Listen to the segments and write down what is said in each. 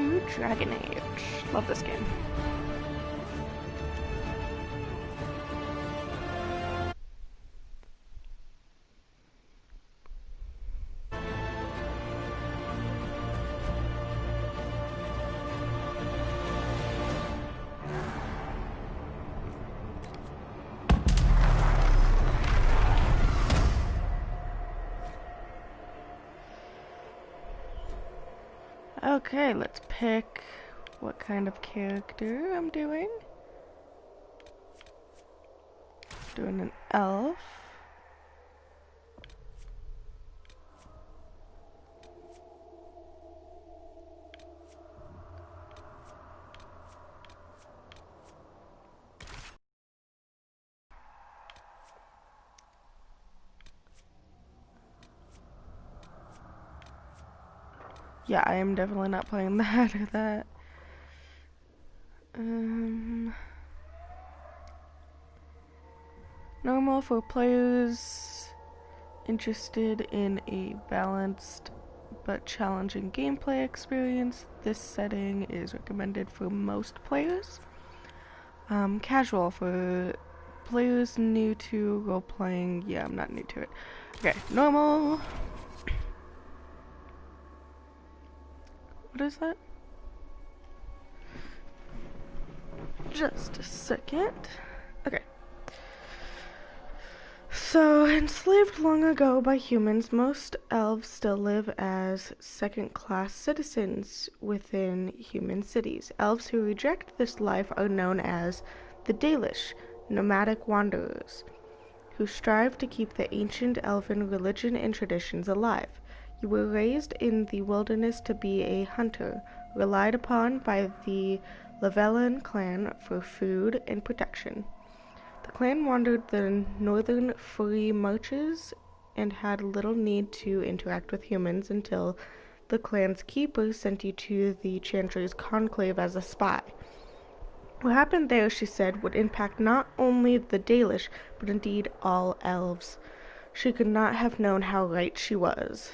to Dragon Age. Love this game. Okay, let's pick what kind of character I'm doing. Doing an elf. Yeah, I am definitely not playing that or that. Normal for players interested in a balanced but challenging gameplay experience. This setting is recommended for most players. Casual for players new to role-playing. Yeah, I'm not new to it. Okay, normal. What is that? Just a second. Okay. So, enslaved long ago by humans, most elves still live as second-class citizens within human cities. Elves who reject this life are known as the Dalish, nomadic wanderers, who strive to keep the ancient elven religion and traditions alive. You were raised in the wilderness to be a hunter, relied upon by the Lavellan clan for food and protection. The clan wandered the northern free marches and had little need to interact with humans until the clan's keeper sent you to the Chantry's conclave as a spy. What happened there, she said, would impact not only the Dalish, but indeed all elves. She could not have known how right she was.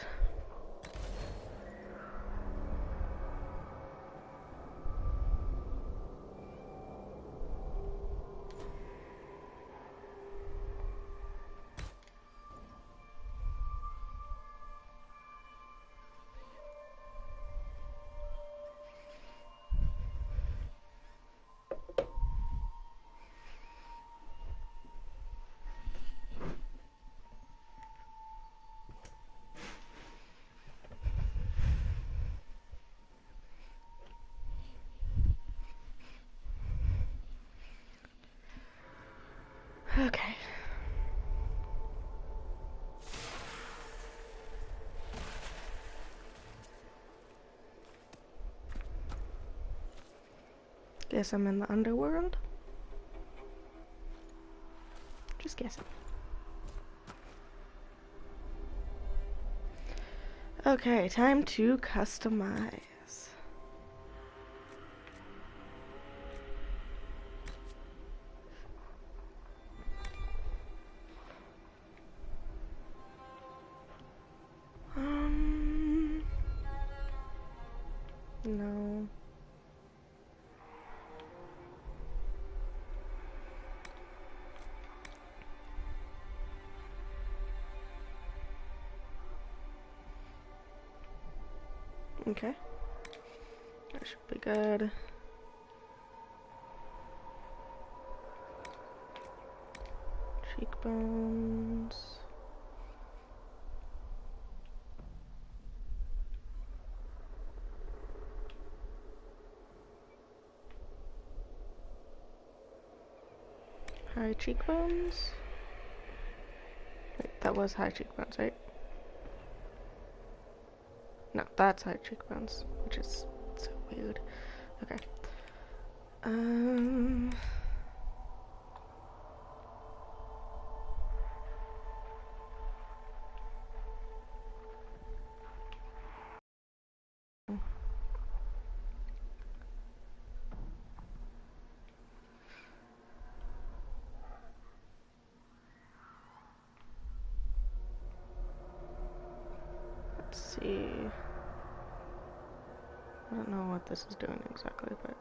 Okay. Guess I'm in the underworld. Just guessing. Okay, time to customize. No. Okay. That should be good. Cheekbones. High cheekbones. Wait, that was high cheekbones, right? No, that's high cheekbones, which is so weird. Okay. Let's see. I don't know what this is doing exactly, but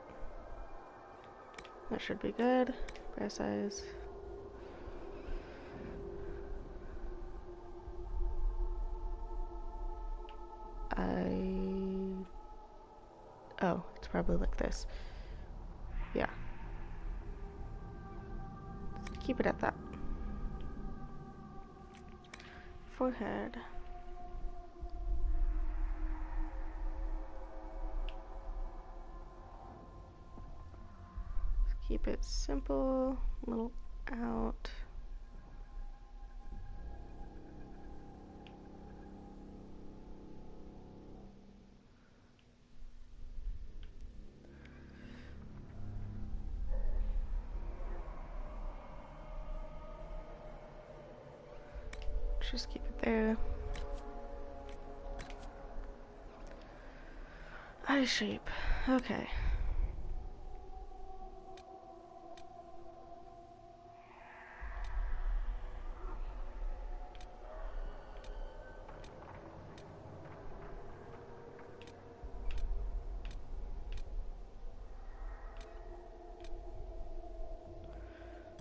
that should be good. Brass size. Oh, it's probably like this. Yeah. Let's keep it at that. Forehead. Let's keep it simple, a little out. Just keep it there. Eye shape. Okay.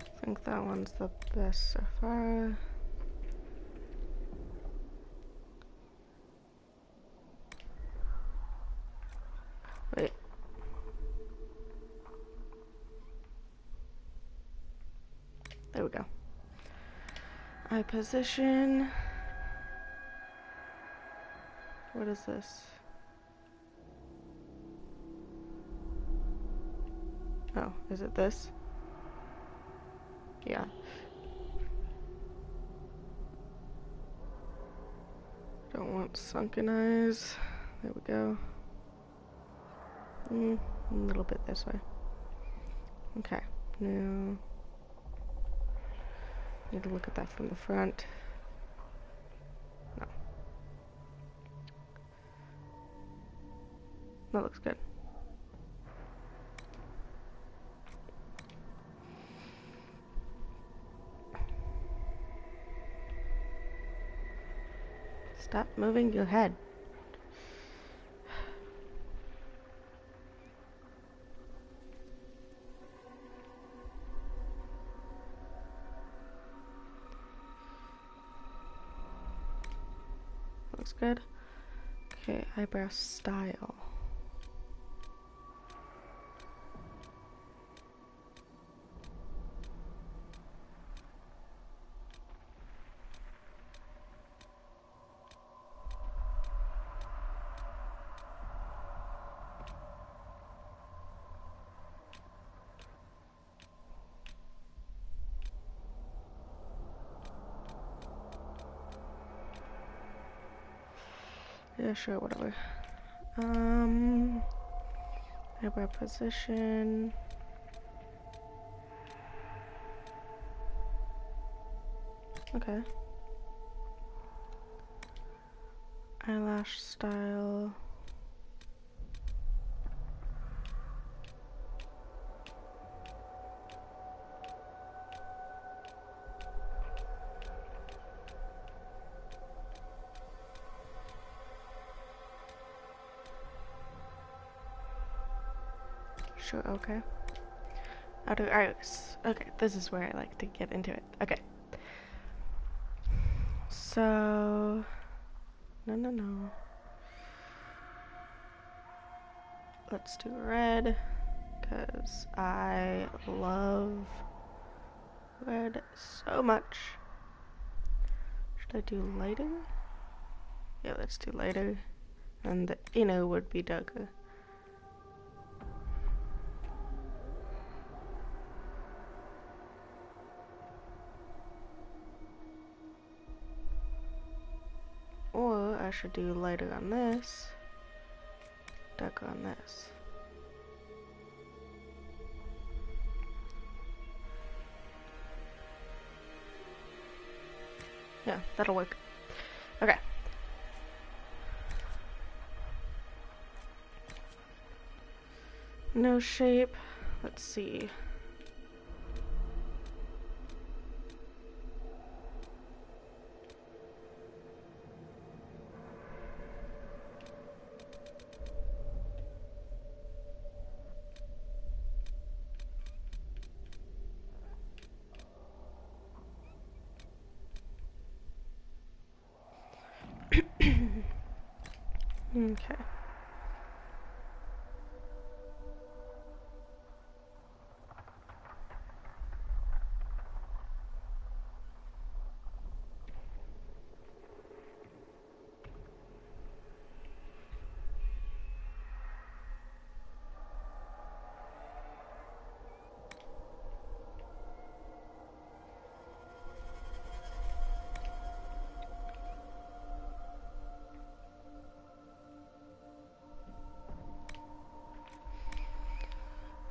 I think that one's the best so far. Wait. There we go. Eye position. What is this? Oh, is it this? Yeah. Don't want sunken eyes. There we go. A little bit this way. Okay. Now, need to look at that from the front. No. That looks good. Stop moving your head. Looks good. Okay, eyebrow style. Yeah, sure, whatever. Eyebrow position. Okay. Eyelash style. Sure, okay. Outer iris. Okay, this is where I like to get into it. Okay. So... No. Let's do red, because I love red so much. Should I do lighter? Yeah, let's do lighter. And the inner would be darker. Or I should do lighter on this, darker on this. Yeah, that'll work. Okay. Nose shape. Let's see. Okay.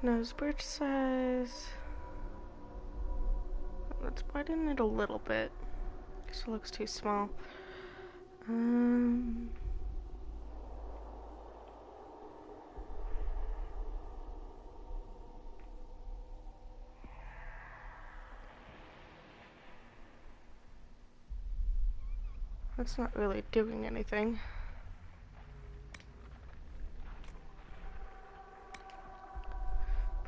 Nose bridge size. Let's widen it a little bit because it looks too small. That's not really doing anything.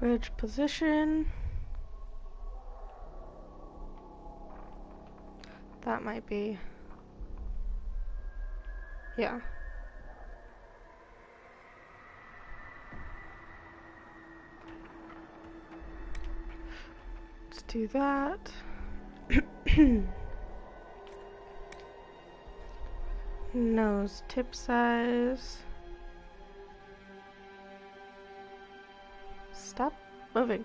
Bridge position. That might be. Yeah. Let's do that. Nose tip size. Stop moving.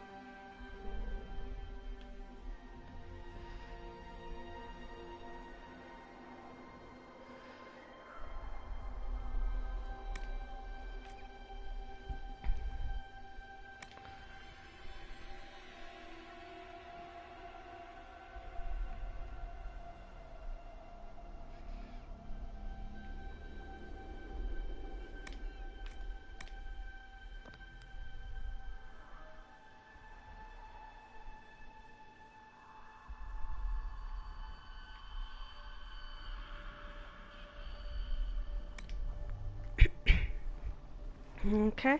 Okay.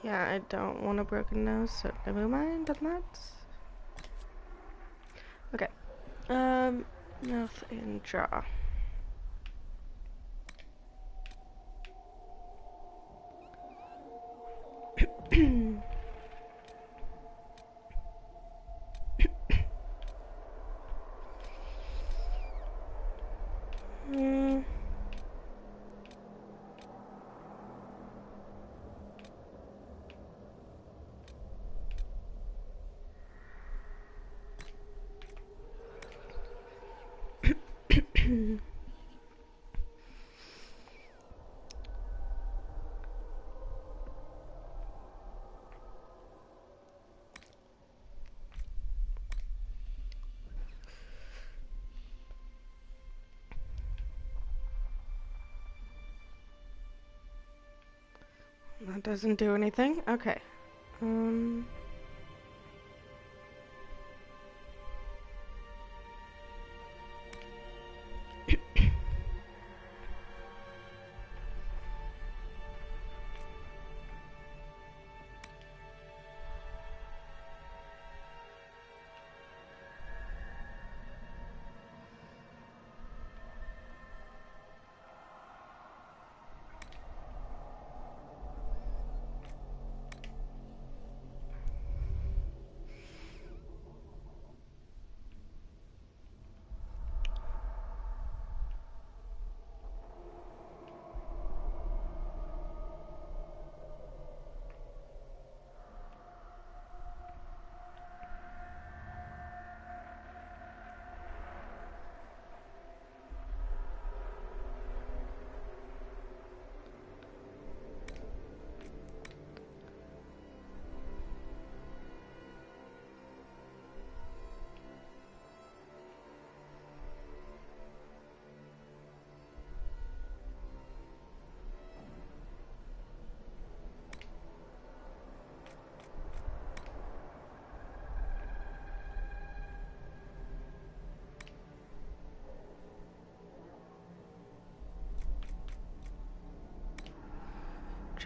Yeah, I don't want a broken nose, so never mind on that. Okay. Mouth and jaw. That doesn't do anything. Okay.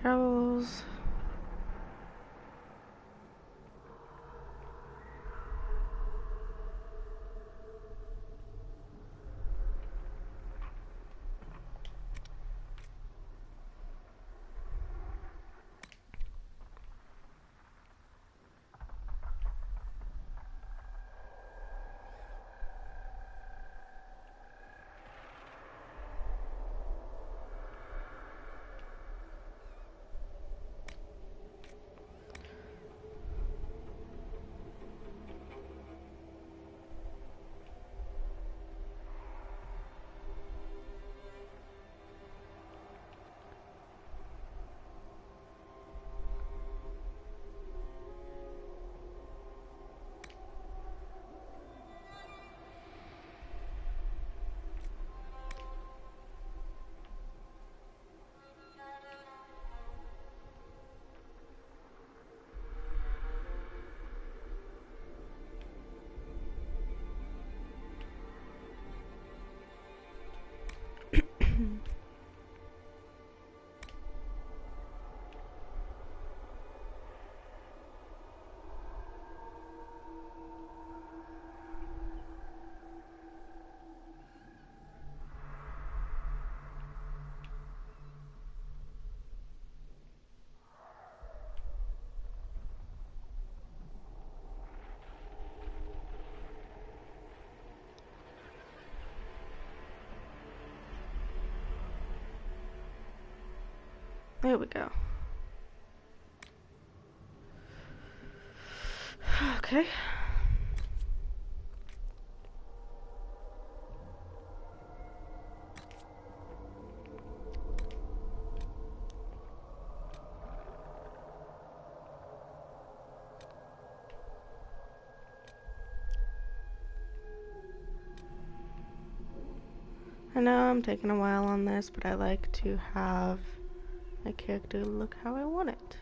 Travels. There we go. Okay. I know I'm taking a while on this, but I like to have my character look how I want it.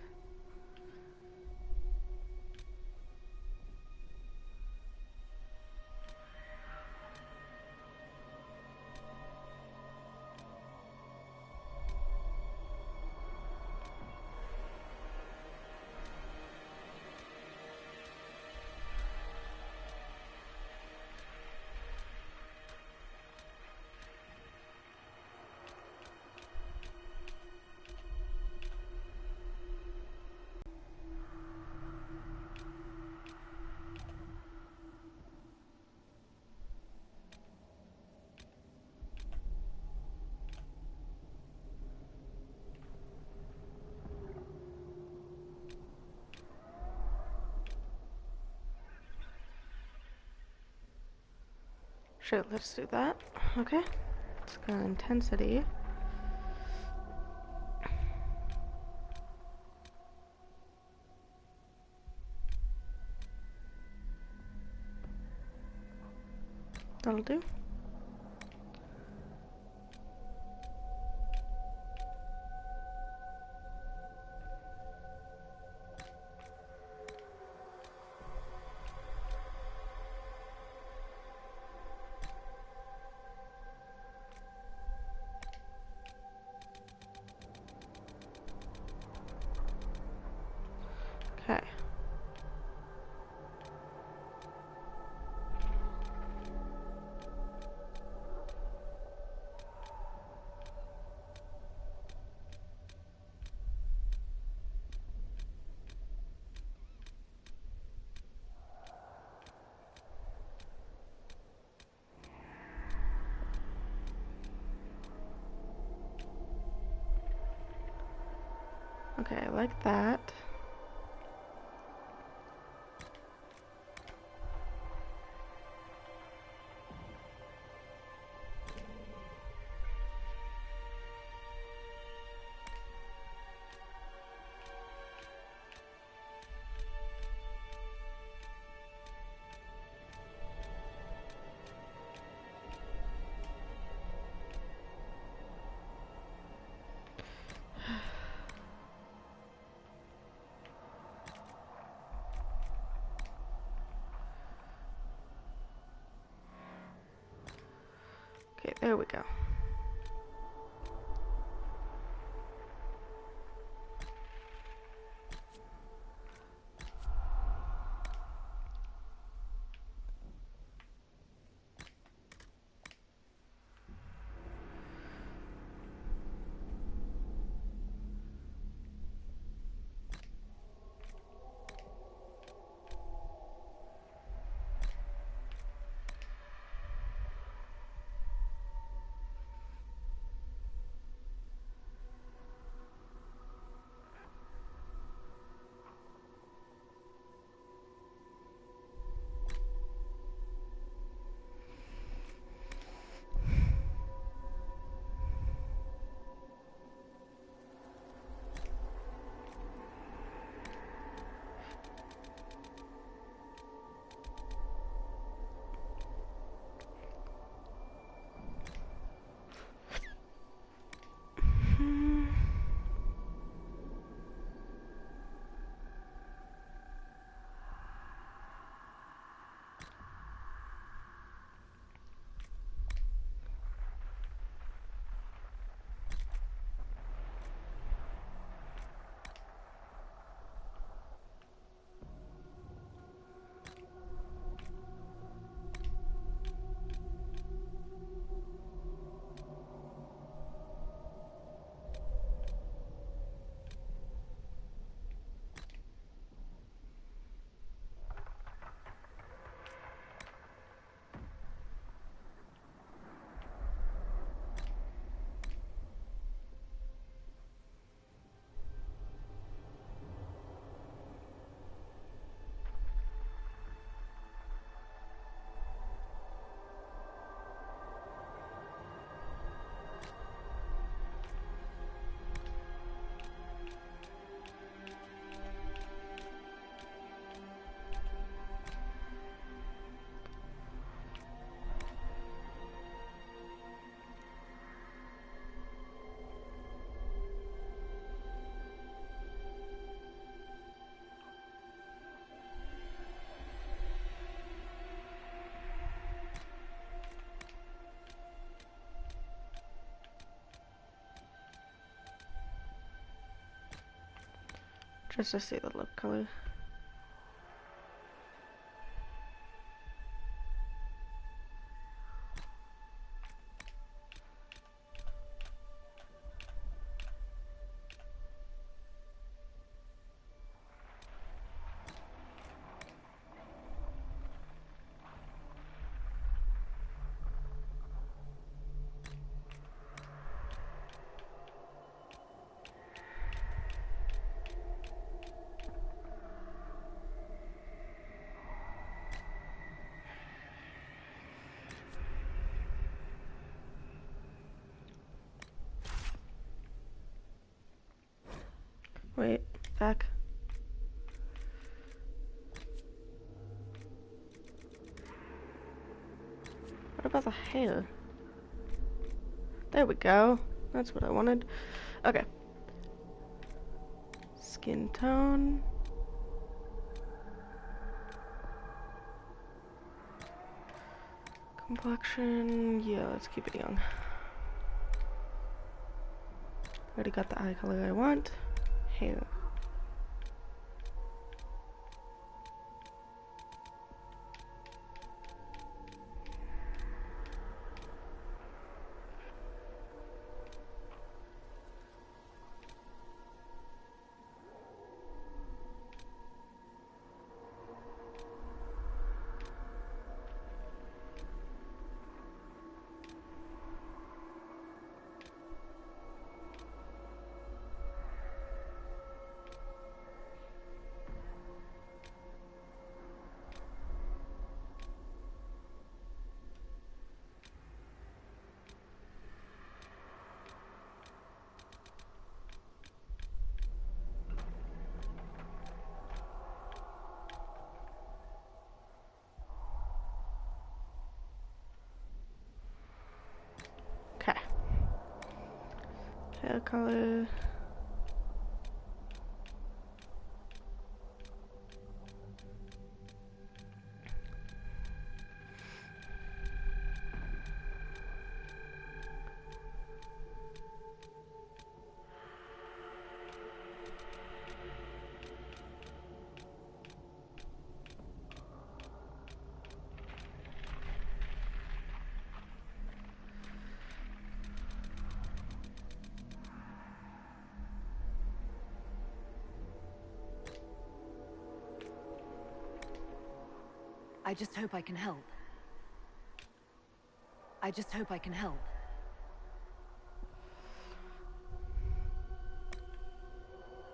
Sure, let's do that. Okay. Let's go intensity. That'll do. Okay. Okay, I like that. Okay, there we go. Just to see the lip color. Wait, back. What about the hair? There we go. That's what I wanted. Okay. Skin tone. Complexion. Yeah, let's keep it young. Already got the eye color I want. Hair. Okay. Hair color. I just hope I can help. I just hope I can help.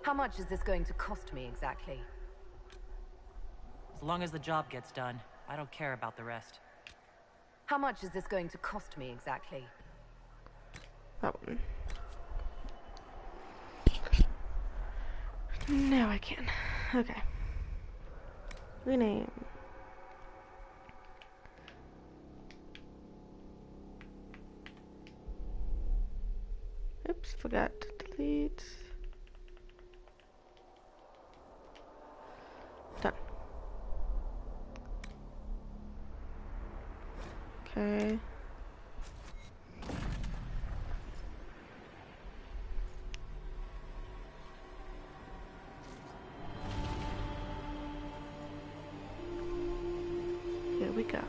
How much is this going to cost me exactly? As long as the job gets done, I don't care about the rest. How much is this going to cost me exactly? That one. Now I can. Okay. Rename. Oops, forgot to delete. Done. Okay. Here we go.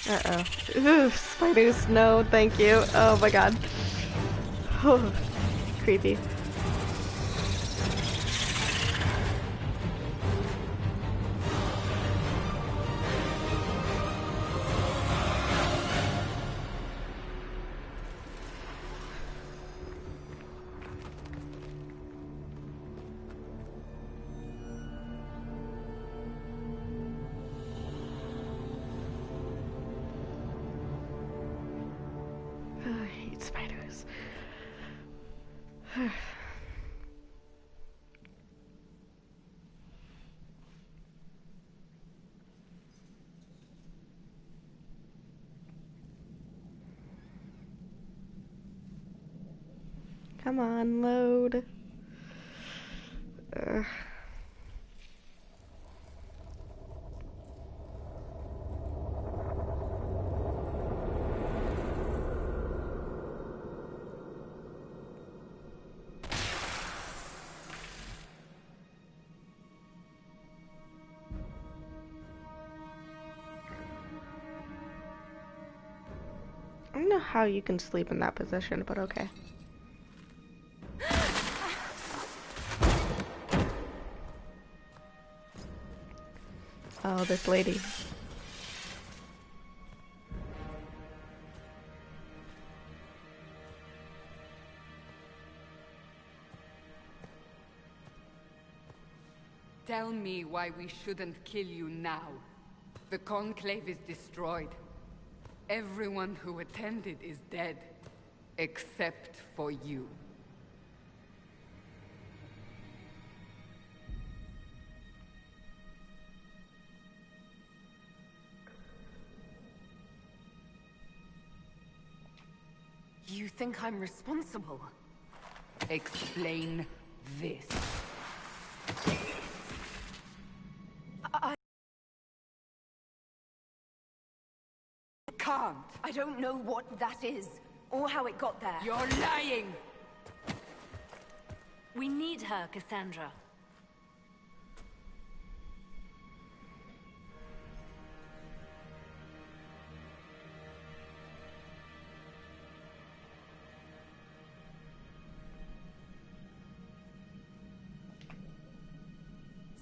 Uh-oh. Ooh, spiders, no, thank you. Oh my god. Oh, creepy. Oh, I hate spiders. Come on, load. Ugh. I don't know how you can sleep in that position, but okay. Oh, this lady. Tell me why we shouldn't kill you now. The Conclave is destroyed. Everyone who attended is dead. Except for you. You think I'm responsible? Explain this. Can't. I don't know what that is, or how it got there. You're lying! We need her, Cassandra.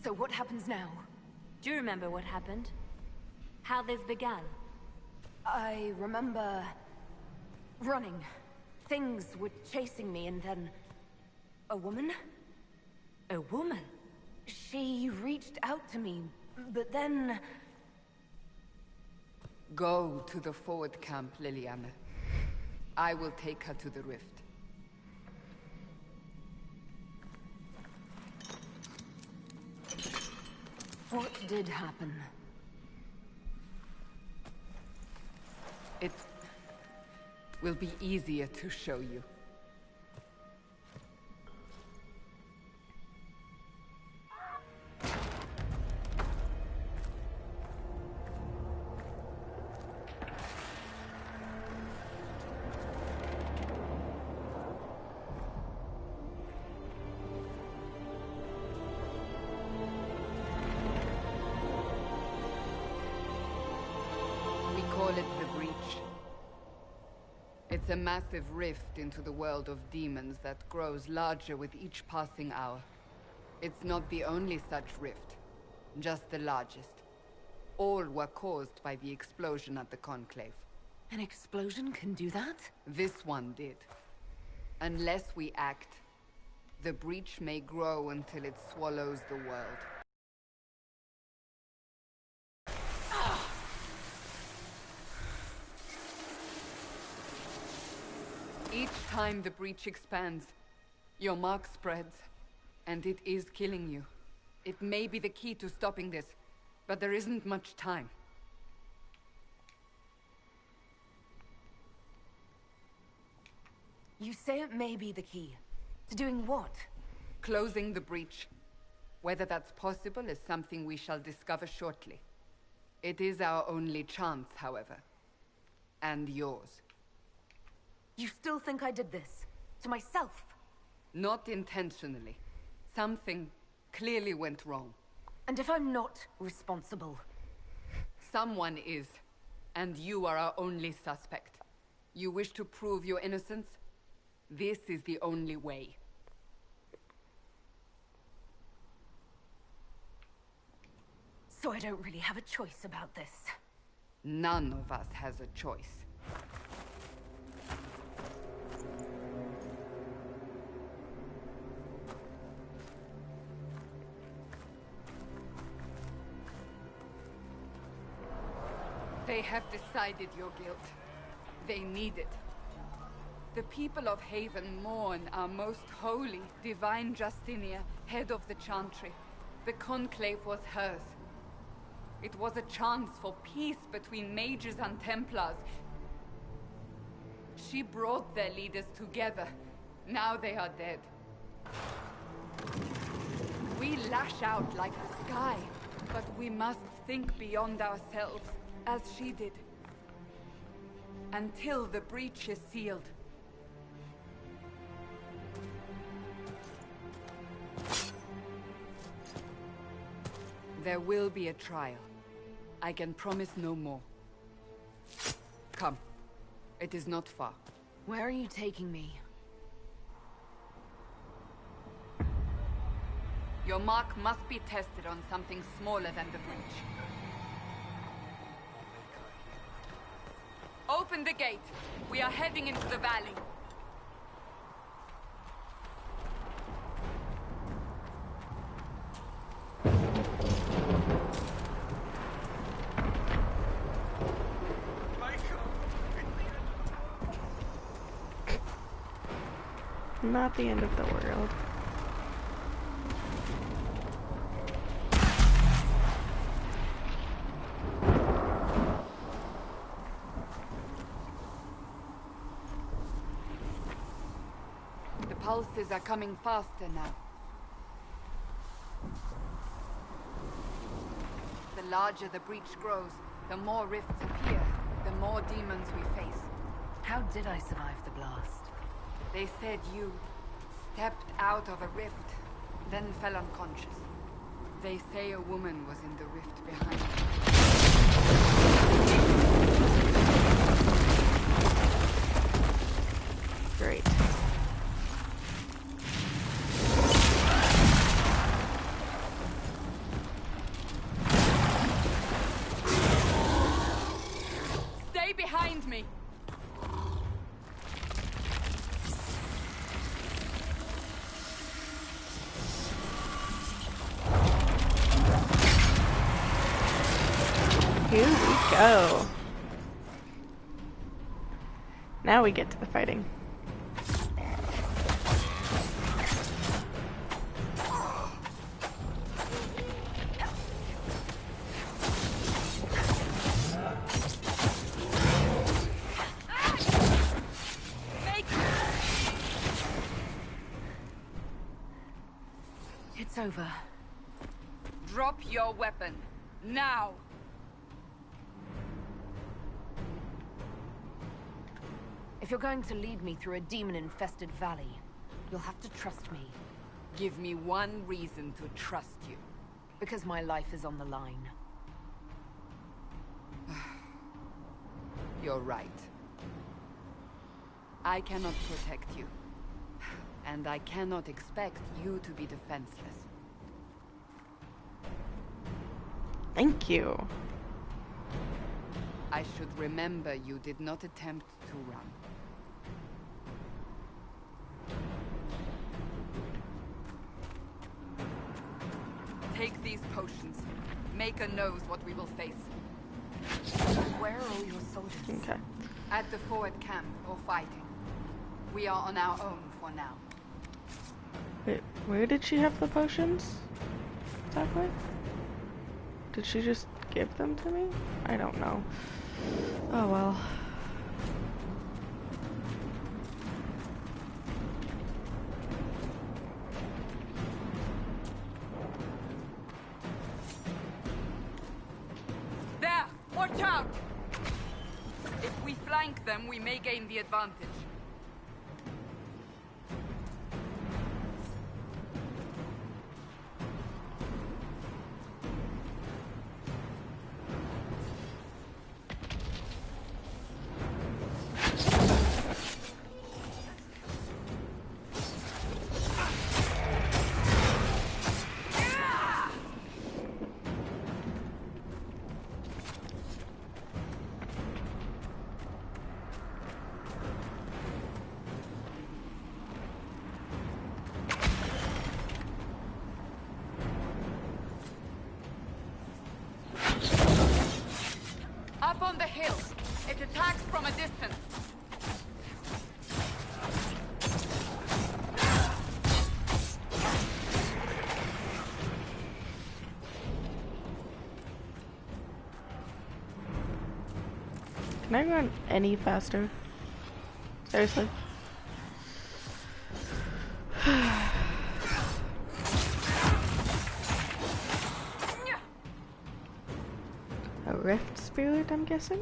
So what happens now? Do you remember what happened? How this began? I remember... running. Things were chasing me, and then... a woman? A woman? She reached out to me, but then... Go to the forward camp, Liliana. I will take her to the rift. What did happen? It will be easier to show you. Call it the Breach. It's a massive rift into the world of demons that grows larger with each passing hour. It's not the only such rift, just the largest. All were caused by the explosion at the Conclave. An explosion can do that? This one did. Unless we act, the Breach may grow until it swallows the world. Each time the Breach expands, your mark spreads, and it is killing you. It may be the key to stopping this, but there isn't much time. You say it may be the key. To doing what? Closing the Breach. Whether that's possible is something we shall discover shortly. It is our only chance, however. And yours. You still think I did this? To myself? Not intentionally. Something clearly went wrong. And if I'm not responsible? Someone is. And you are our only suspect. You wish to prove your innocence? This is the only way. So I don't really have a choice about this. None of us has a choice. They have decided your guilt. They need it. The people of Haven mourn our most holy, divine Justinia, head of the Chantry. The Conclave was hers. It was a chance for peace between mages and Templars. She brought their leaders together, Now they are dead. We lash out like the sky, but we must think beyond ourselves, as she did. Until the breach is sealed. There will be a trial. I can promise no more. Come. It is not far. Where are you taking me? Your mark must be tested on something smaller than the breach. Open the gate. We are heading into the valley. Not the end of the world. The pulses are coming faster now. The larger the breach grows, the more rifts appear, the more demons we face. How did I survive the blast? They said you stepped out of a rift, then fell unconscious. They say a woman was in the rift behind you. Great. Stay behind me! Here we go. Now we get to the fighting. It's over. Drop your weapon. Now! If you're going to lead me through a demon-infested valley, you'll have to trust me. Give me one reason to trust you. Because my life is on the line. You're right. I cannot protect you. And I cannot expect you to be defenseless. Thank you. I should remember you did not attempt to run. Take these potions. Maker knows what we will face. Where are all your soldiers? Okay. At the forward camp or fighting. We are on our own for now. Wait, where did she have the potions? Exactly? Did she just give them to me? I don't know. Oh well. There! Watch out! If we flank them, we may gain the advantage. Up on the hill. It attacks from a distance. Can I run any faster? Seriously? A rift spirit, I'm guessing?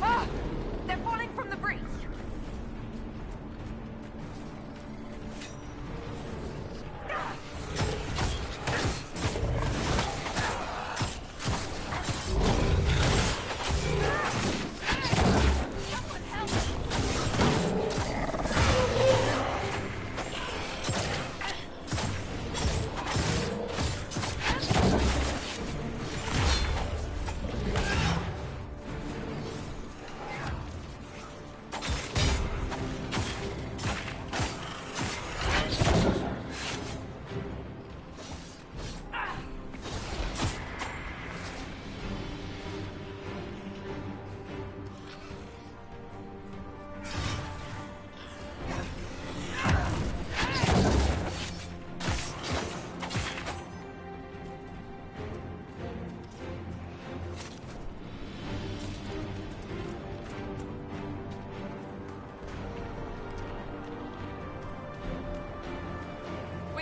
Ah! They're falling from the breach!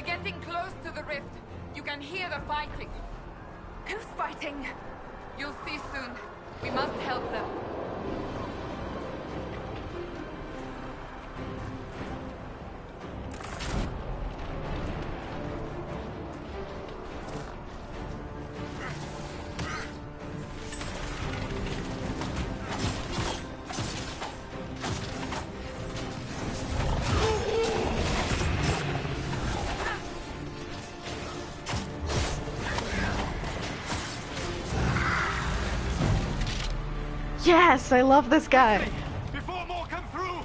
Getting close to the rift. You can hear the fighting. Who's fighting? You'll see soon. We must help them. Yes, I love this guy. Before more come through!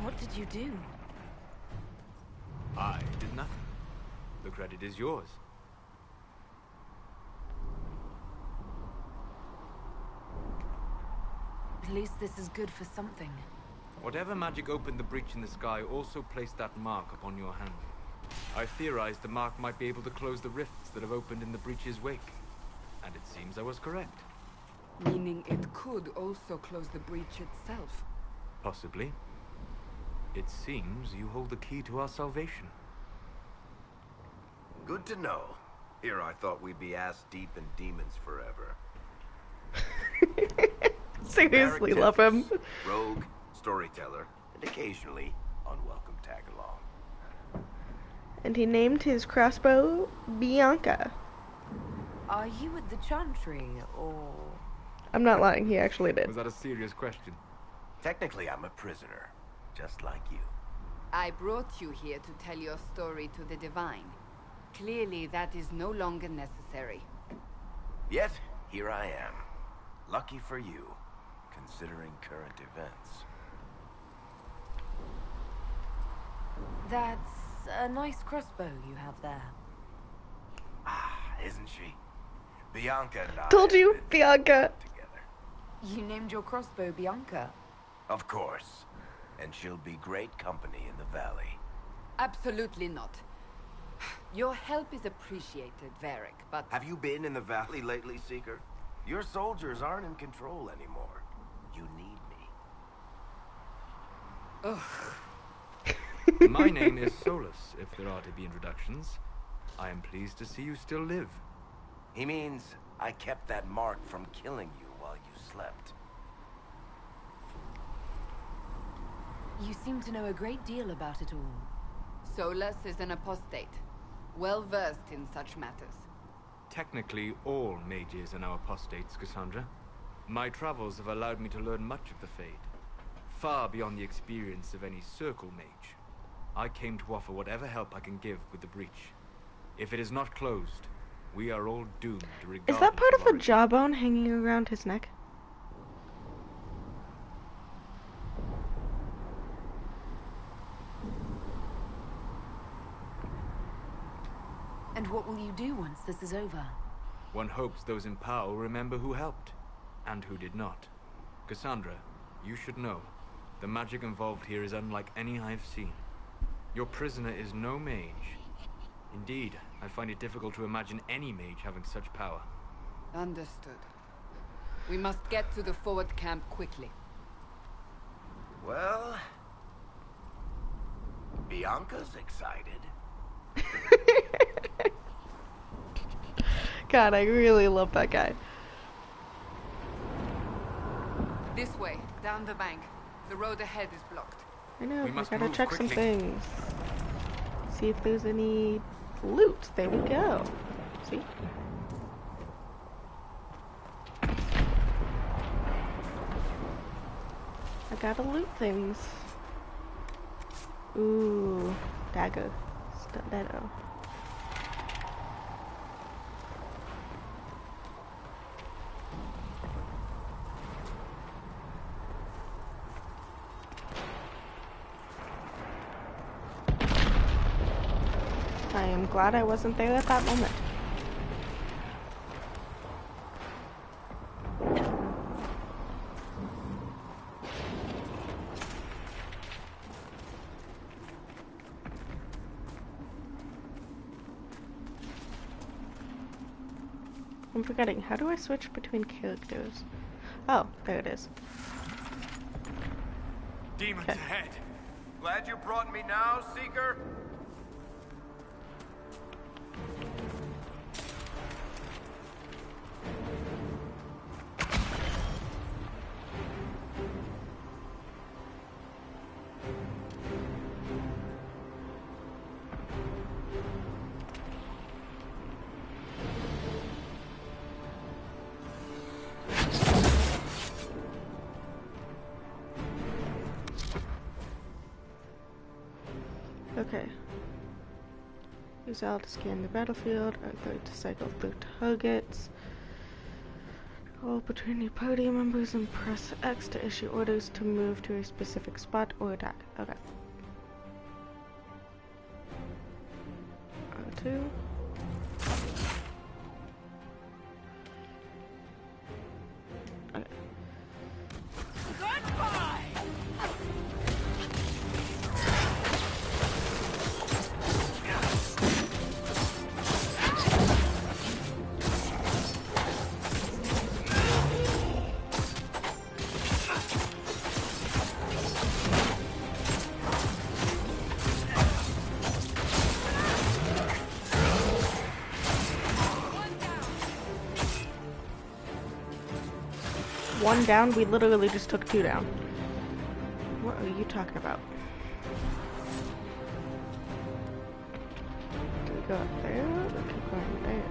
What did you do? I did nothing. The credit is yours. At least this is good for something. Whatever magic opened the breach in the sky also placed that mark upon your hand. I theorized the mark might be able to close the rifts that have opened in the breach's wake. And it seems I was correct. Meaning it could also close the breach itself. Possibly. It seems you hold the key to our salvation. Good to know. Here I thought we'd be ass deep in demons forever. Seriously, love him. Rogue, storyteller, and occasionally unwelcome tag-along. And he named his crossbow Bianca. Are you with the Chantry, or...? I'm not lying, he actually did. Was that a serious question? Technically, I'm a prisoner, just like you. I brought you here to tell your story to the Divine. Clearly, that is no longer necessary. Yet, here I am. Lucky for you, considering current events. That's a nice crossbow you have there. Ah, isn't she? Bianca and I Told you, have been Bianca. together. You named your crossbow Bianca. Of course. And she'll be great company in the valley. Absolutely not. Your help is appreciated, Varric, but... Have you been in the valley lately, Seeker? Your soldiers aren't in control anymore. You need me. Ugh. My name is Solus, if there are to be introductions. I am pleased to see you still live. He means I kept that mark from killing you while you slept. You seem to know a great deal about it all. Solus is an apostate, well-versed in such matters. Technically, all mages are now apostates, Cassandra. My travels have allowed me to learn much of the Fade, far beyond the experience of any circle mage. I came to offer whatever help I can give with the breach. If it is not closed, we are all doomed regardless Is that part of the origin. jawbone hanging around his neck? And what will you do once this is over? One hopes those in power will remember who helped, and who did not. Cassandra, you should know, the magic involved here is unlike any I've seen. Your prisoner is no mage, Indeed, I find it difficult to imagine any mage having such power. Understood. We must get to the forward camp quickly. Well, Bianca's excited. God, I really love that guy. This way, down the bank. The road ahead is blocked. I know, We I must gotta move check some quickly. things. See if there's any loot. There we go. See? I gotta loot things. Ooh, dagger. Stiletto. I am glad I wasn't there at that moment. I'm forgetting, how do I switch between characters? Oh, there it is. Demons Okay. ahead! Glad you brought me now, Seeker? Okay. Use L to scan the battlefield, R3 to cycle through targets. Hold between your party members and press X to issue orders to move to a specific spot or attack. Okay. R2. Okay. One down, we literally just took two down. What are you talking about? Do we go up there or keep going there?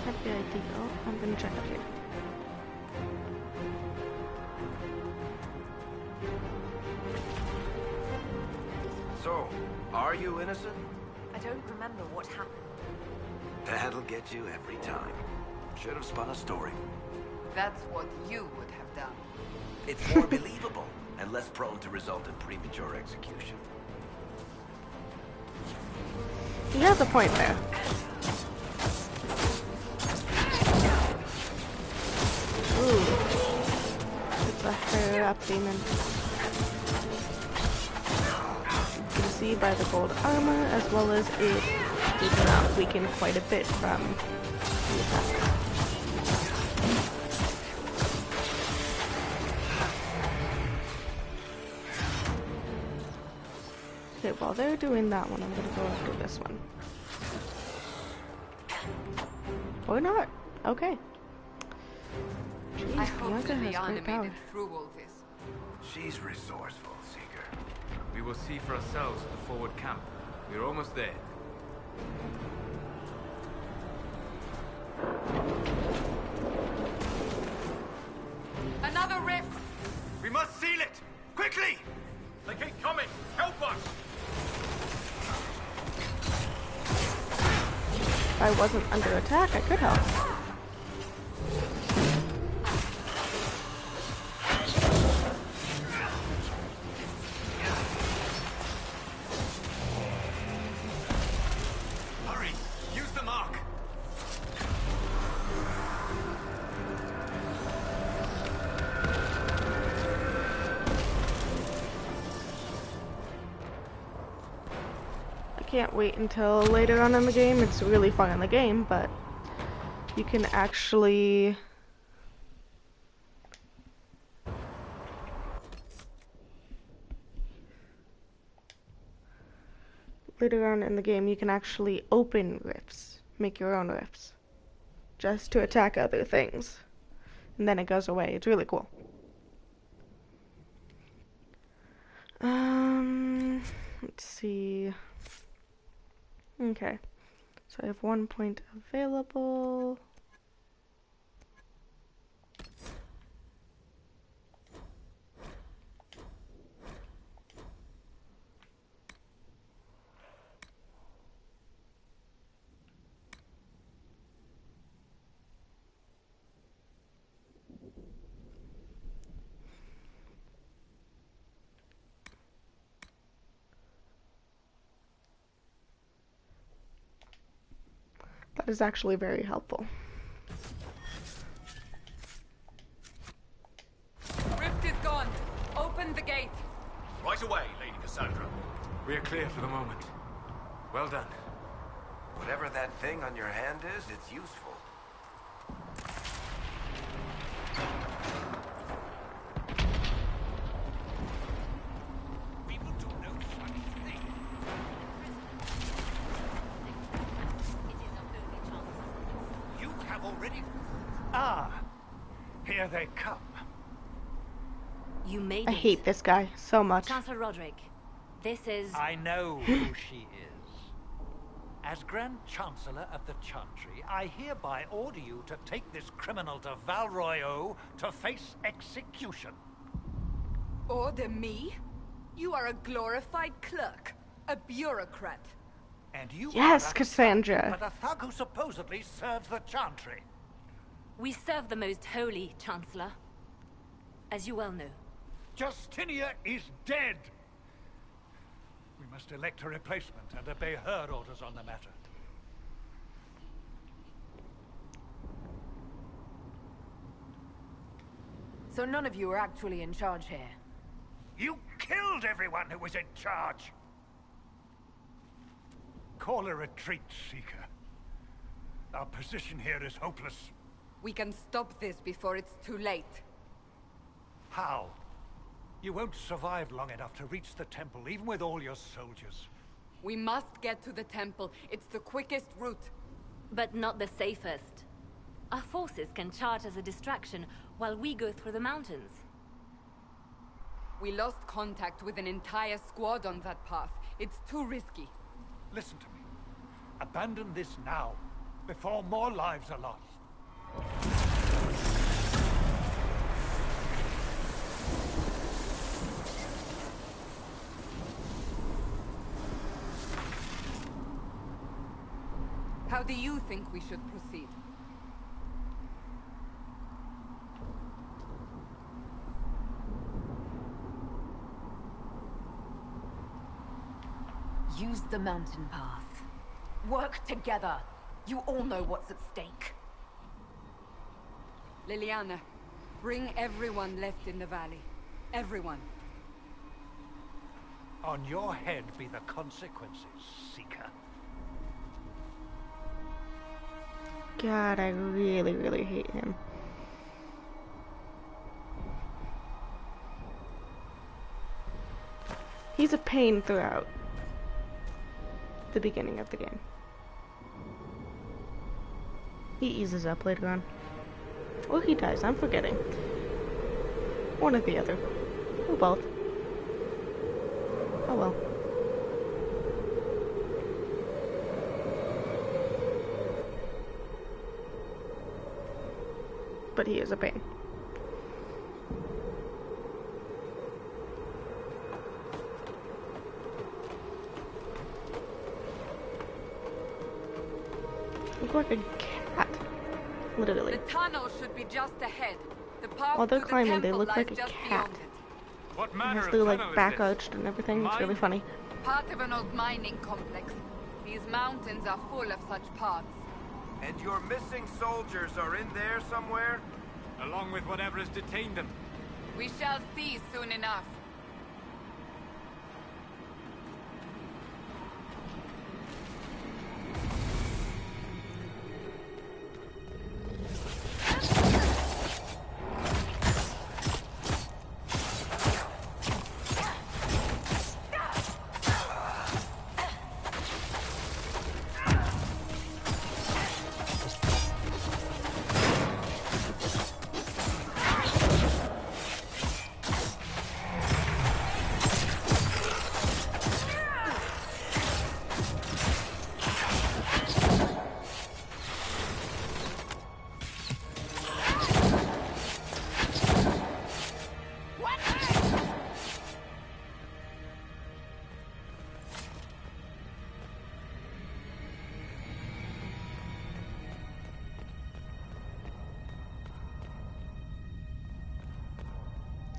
That'd be ideal. I'm gonna check up here. So, are you innocent? I don't remember what happened. That'll get you every time. Should have spun a story. That's what you would have done. It's more believable and less prone to result in premature execution. He has a point there. Ooh. It's a higher up demon. You can see by the gold armor, as well as it did not weaken quite a bit from the attack. Okay, while they're doing that one, I'm gonna go after this one. Or not. Okay. Jeez, I hope Bianca has Liliana great made power. it through all this. She's resourceful, Seeker. We will see for ourselves at the forward camp. We're almost there. Another rift! We must seal it! Quickly! They keep coming! Help us! If I wasn't under attack, I could help. Hurry! Use the mark! can't wait until later on in the game. It's really fun in the game, but you can actually later on in the game you can actually open rifts, make your own rifts, just to attack other things, and then it goes away. It's really cool. Let's see. Okay, so I have 1 point available. That is actually very helpful. Rift is gone. Open the gate. Right away, Lady Cassandra. We are clear for the moment. Well done. Whatever that thing on your hand is, it's useful. We will do no such thing. You have already... Ah, here they come. You made I it. hate this guy so much. Chancellor Roderick, this is... I know who she is. As Grand Chancellor of the Chantry, I hereby order you to take this criminal to Valroyo to face execution. Order me? You are a glorified clerk, a bureaucrat. And you Yes, are a Cassandra. thug, but a thug who supposedly serves the Chantry. We serve the most holy, Chancellor. As you well know. Justinia is dead. We must elect a replacement and obey her orders on the matter. So none of you are actually in charge here. You killed everyone who was in charge! Call a retreat, Seeker. Our position here is hopeless. We can stop this before it's too late. How? You won't survive long enough to reach the temple, even with all your soldiers. We must get to the temple. It's the quickest route. But not the safest. Our forces can charge as a distraction while we go through the mountains. We lost contact with an entire squad on that path. It's too risky. Listen to me. Abandon this now, before more lives are lost. How do you think we should proceed? Use the mountain path. Work together. You all know what's at stake. Liliana, bring everyone left in the valley. Everyone. On your head be the consequences, Seeker. God, I really, really hate him. He's a pain throughout the beginning of the game. He eases up later on. Or he dies, I'm forgetting. One or the other. Or both. Oh well. But he is a pain. Look like a cat. Literally. The tunnel should be just ahead. The path While they're to the climbing, they temple look lies like a just cat. beyond it. What It manner has of to tunnel like is back this? arched and everything. It's really Mine? funny. Part of an old mining complex. These mountains are full of such paths. And your missing soldiers are in there somewhere? Along with whatever has detained them. We shall see soon enough.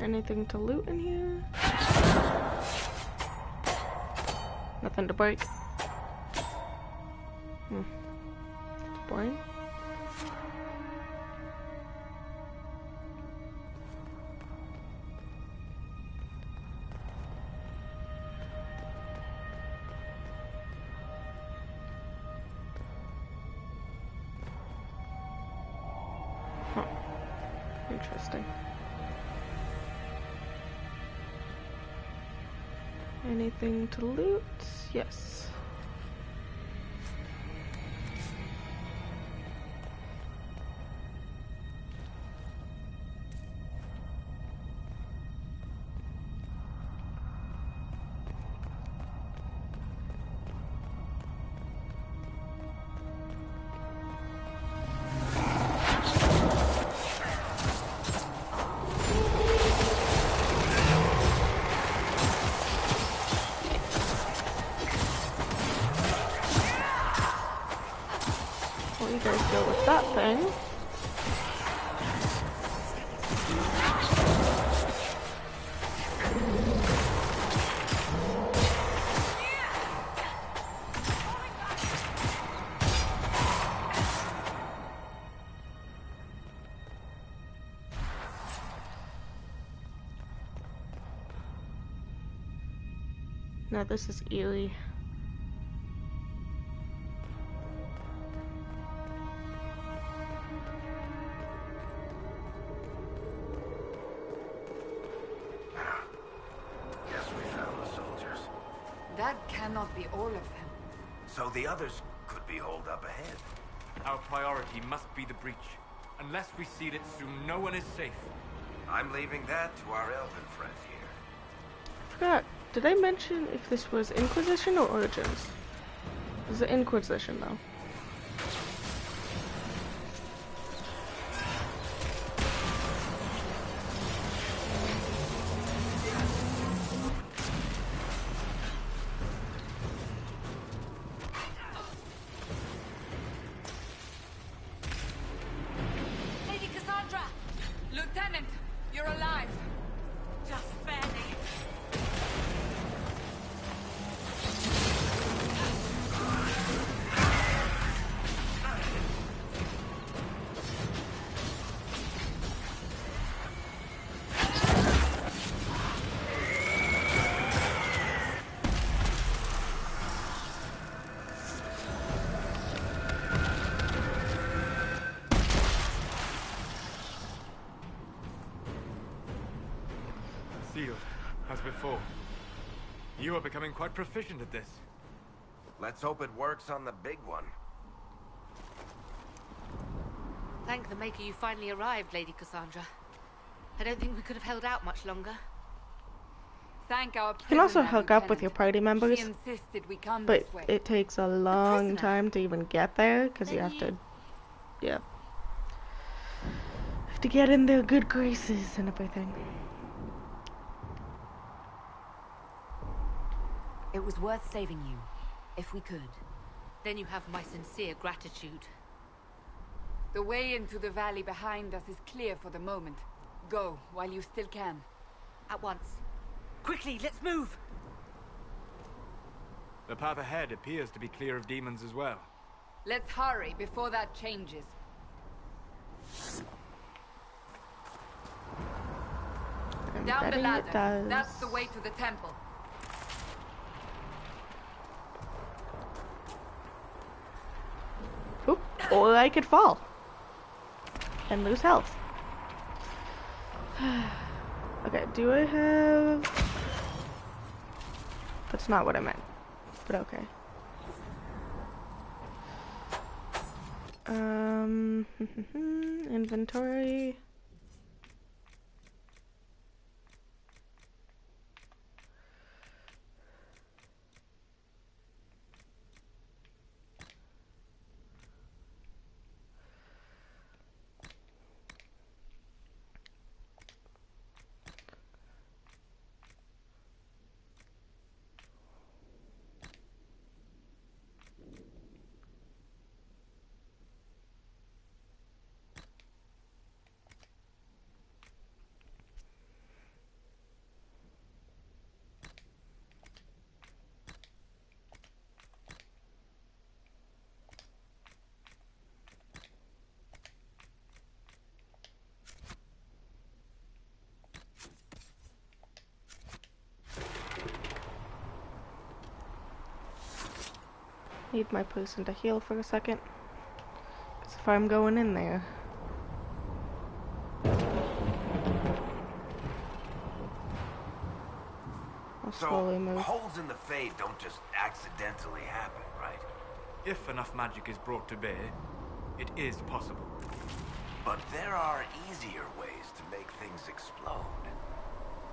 Anything to loot in here? Nothing to break. It's boring. Huh. Interesting. Anything to loot? Yes. Well, you guys go with that thing. No, this is eerie. Guess we found the soldiers. That cannot be all of them. So the others could be holed up ahead. Our priority must be the breach. Unless we seal it soon, no one is safe. I'm leaving that to our elven friend here. I forgot. Did I mention if this was Inquisition or Origins? This is Inquisition, though. Lady Cassandra! Lieutenant, you're alive. Just barely. Sealed, as before. You are becoming quite proficient at this. Let's hope it works on the big one. Thank the Maker you finally arrived, Lady Cassandra. I don't think we could have held out much longer. Thank our You can also prisoner, hook up with your Lieutenant. party members, She insisted we come but this way. it takes a long prisoner? time to even get there because you Then have to, yeah, have to get in their good graces and everything. It was worth saving you, if we could. Then you have my sincere gratitude. The way into the valley behind us is clear for the moment. Go, while you still can. At once. Quickly, let's move! The path ahead appears to be clear of demons as well. Let's hurry before that changes. I'm Down the betting ladder. it does. That's the way to the temple. Oop, or I could fall and lose health. Okay, do I have... That's not what I meant, but okay. Inventory. Need my person to heal for a second. 'Cause if I'm going in there... I'll slowly move. Holes in the Fade don't just accidentally happen, right? If enough magic is brought to bear, it is possible. But there are easier ways to make things explode.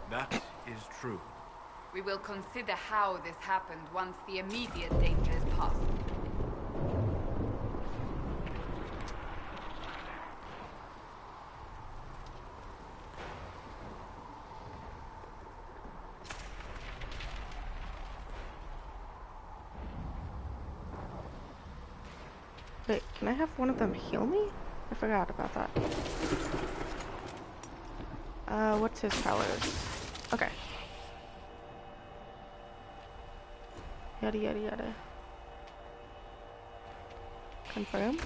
That is true. We will consider how this happened once the immediate danger is past. Wait, can I have one of them heal me? I forgot about that. What's his powers? Okay. Yada yada yada. Confirm.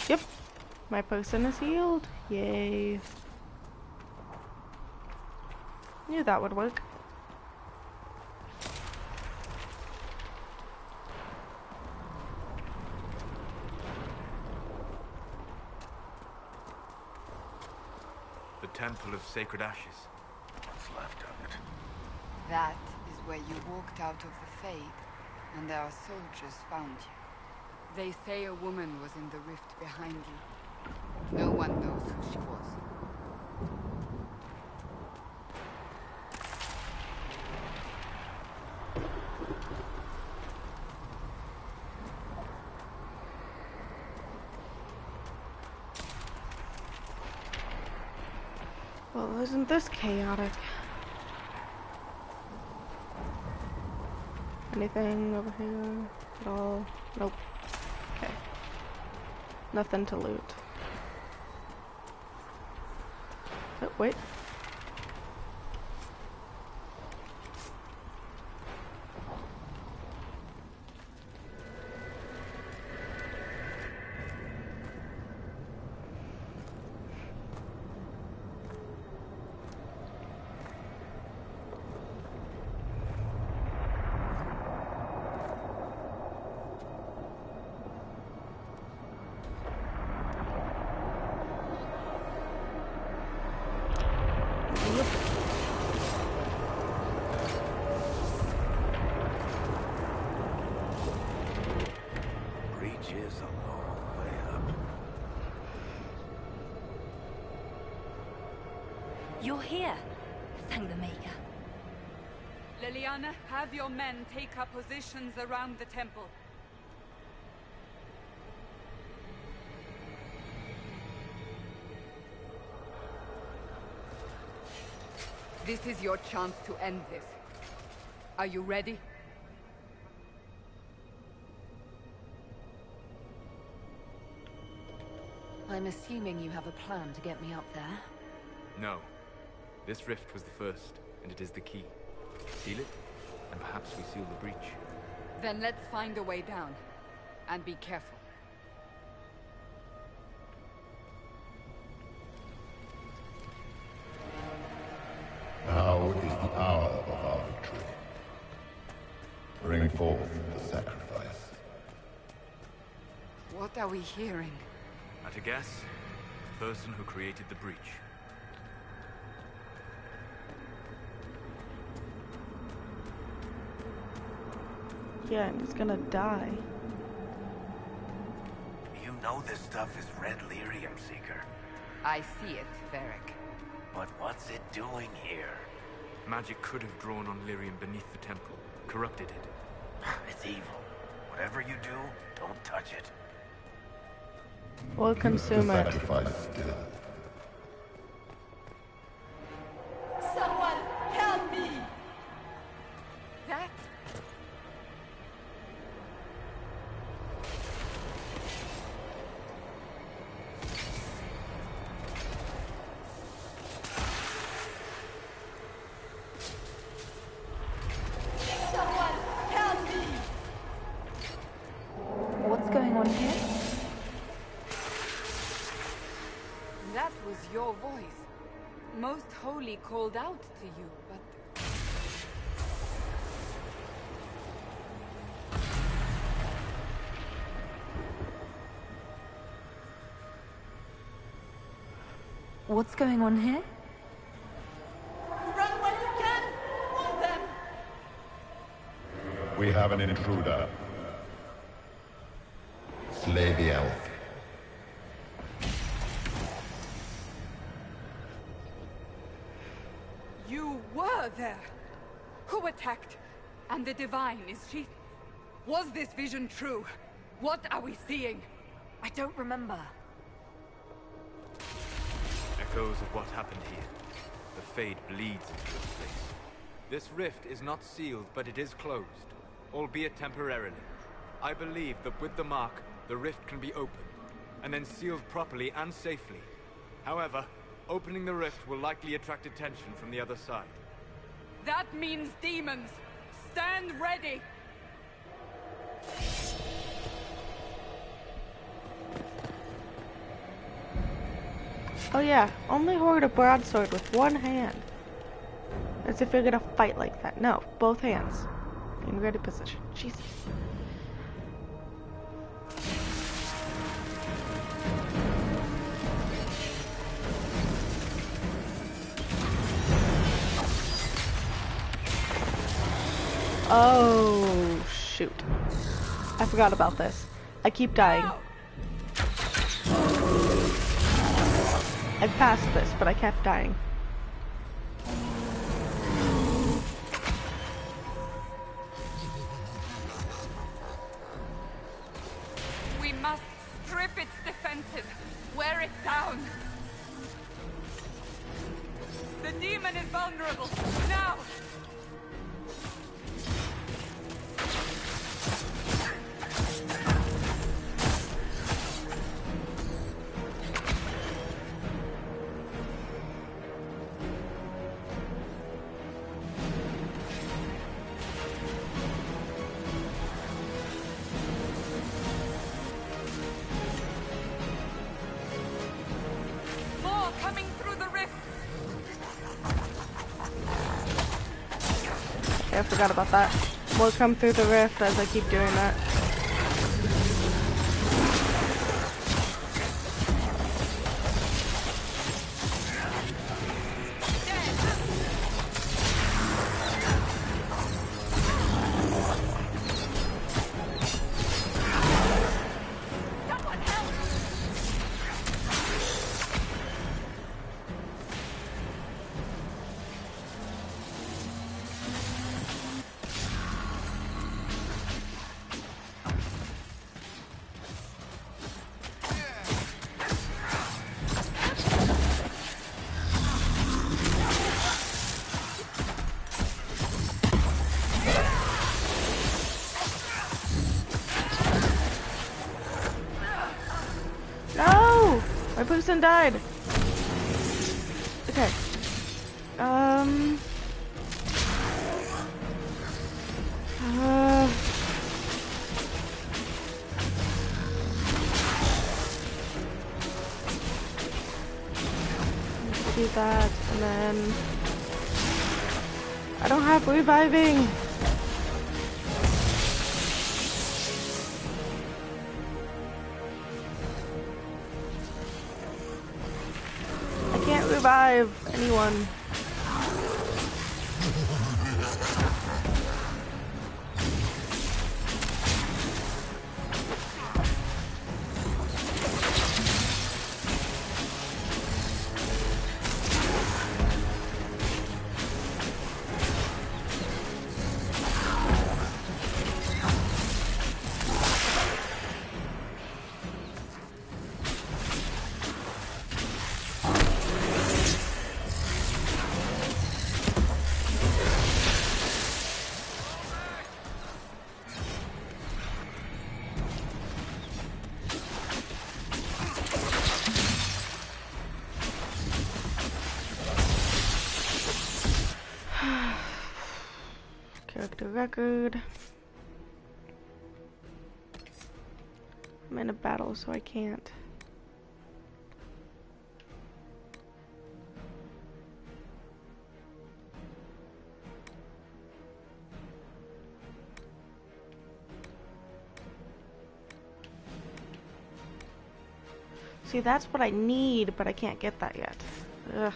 Yep. My person is healed. Yay. Knew that would work. The Temple of Sacred Ashes. What's left of it? That is where you walked out of the Fade, and our soldiers found you. They say a woman was in the rift behind you. No one knows who she was. Well, isn't this chaotic? Anything over here at all? Nope. Okay. Nothing to loot. Oh, wait. Breach is a long way up. You're here. Thank the Maker. Liliana, have your men take up positions around the temple. This is your chance to end this. Are you ready? I'm assuming you have a plan to get me up there. No. This rift was the first, and it is the key. Seal it, and perhaps we seal the breach. Then let's find a way down. And be careful. Now is the hour of our victory. Bring forth the sacrifice. What are we hearing? At a guess, the person who created the breach. Yeah, and it's gonna die. You know this stuff is red lyrium, Seeker. I see it, Varric. But what's it doing here? Magic could have drawn on lyrium beneath the temple, corrupted it. It's evil. Whatever you do, don't touch it. We'll consume the it. sacrifice still. Someone help me! That? Someone help me! What's going on here? your voice. Most Holy called out to you, but... What's going on here? Run when you can! Hold them! We have an intruder. Slay the elf. You were there! Who attacked? And the Divine, is she... Was this vision true? What are we seeing? I don't remember. Echoes of what happened here. The Fade bleeds into this place. This rift is not sealed, but it is closed, albeit temporarily. I believe that with the mark, the rift can be opened, and then sealed properly and safely. However, opening the rift will likely attract attention from the other side. That means demons! Stand ready! Oh yeah, only hold a broadsword with one hand. As if you're gonna fight like that. No, both hands. In ready position. Jesus. Oh, shoot. I forgot about this. I keep dying. I passed this, but I kept dying. We must strip its defenses. Wear it down. The demon is vulnerable. Now! Coming through the rift. Okay, I forgot about that. We'll come through the rift as I keep doing that. My person died. Okay. Do that, and then I don't have reviving. Revive anyone. Character record. I'm in a battle, so I can't. See, that's what I need, but I can't get that yet. Ugh.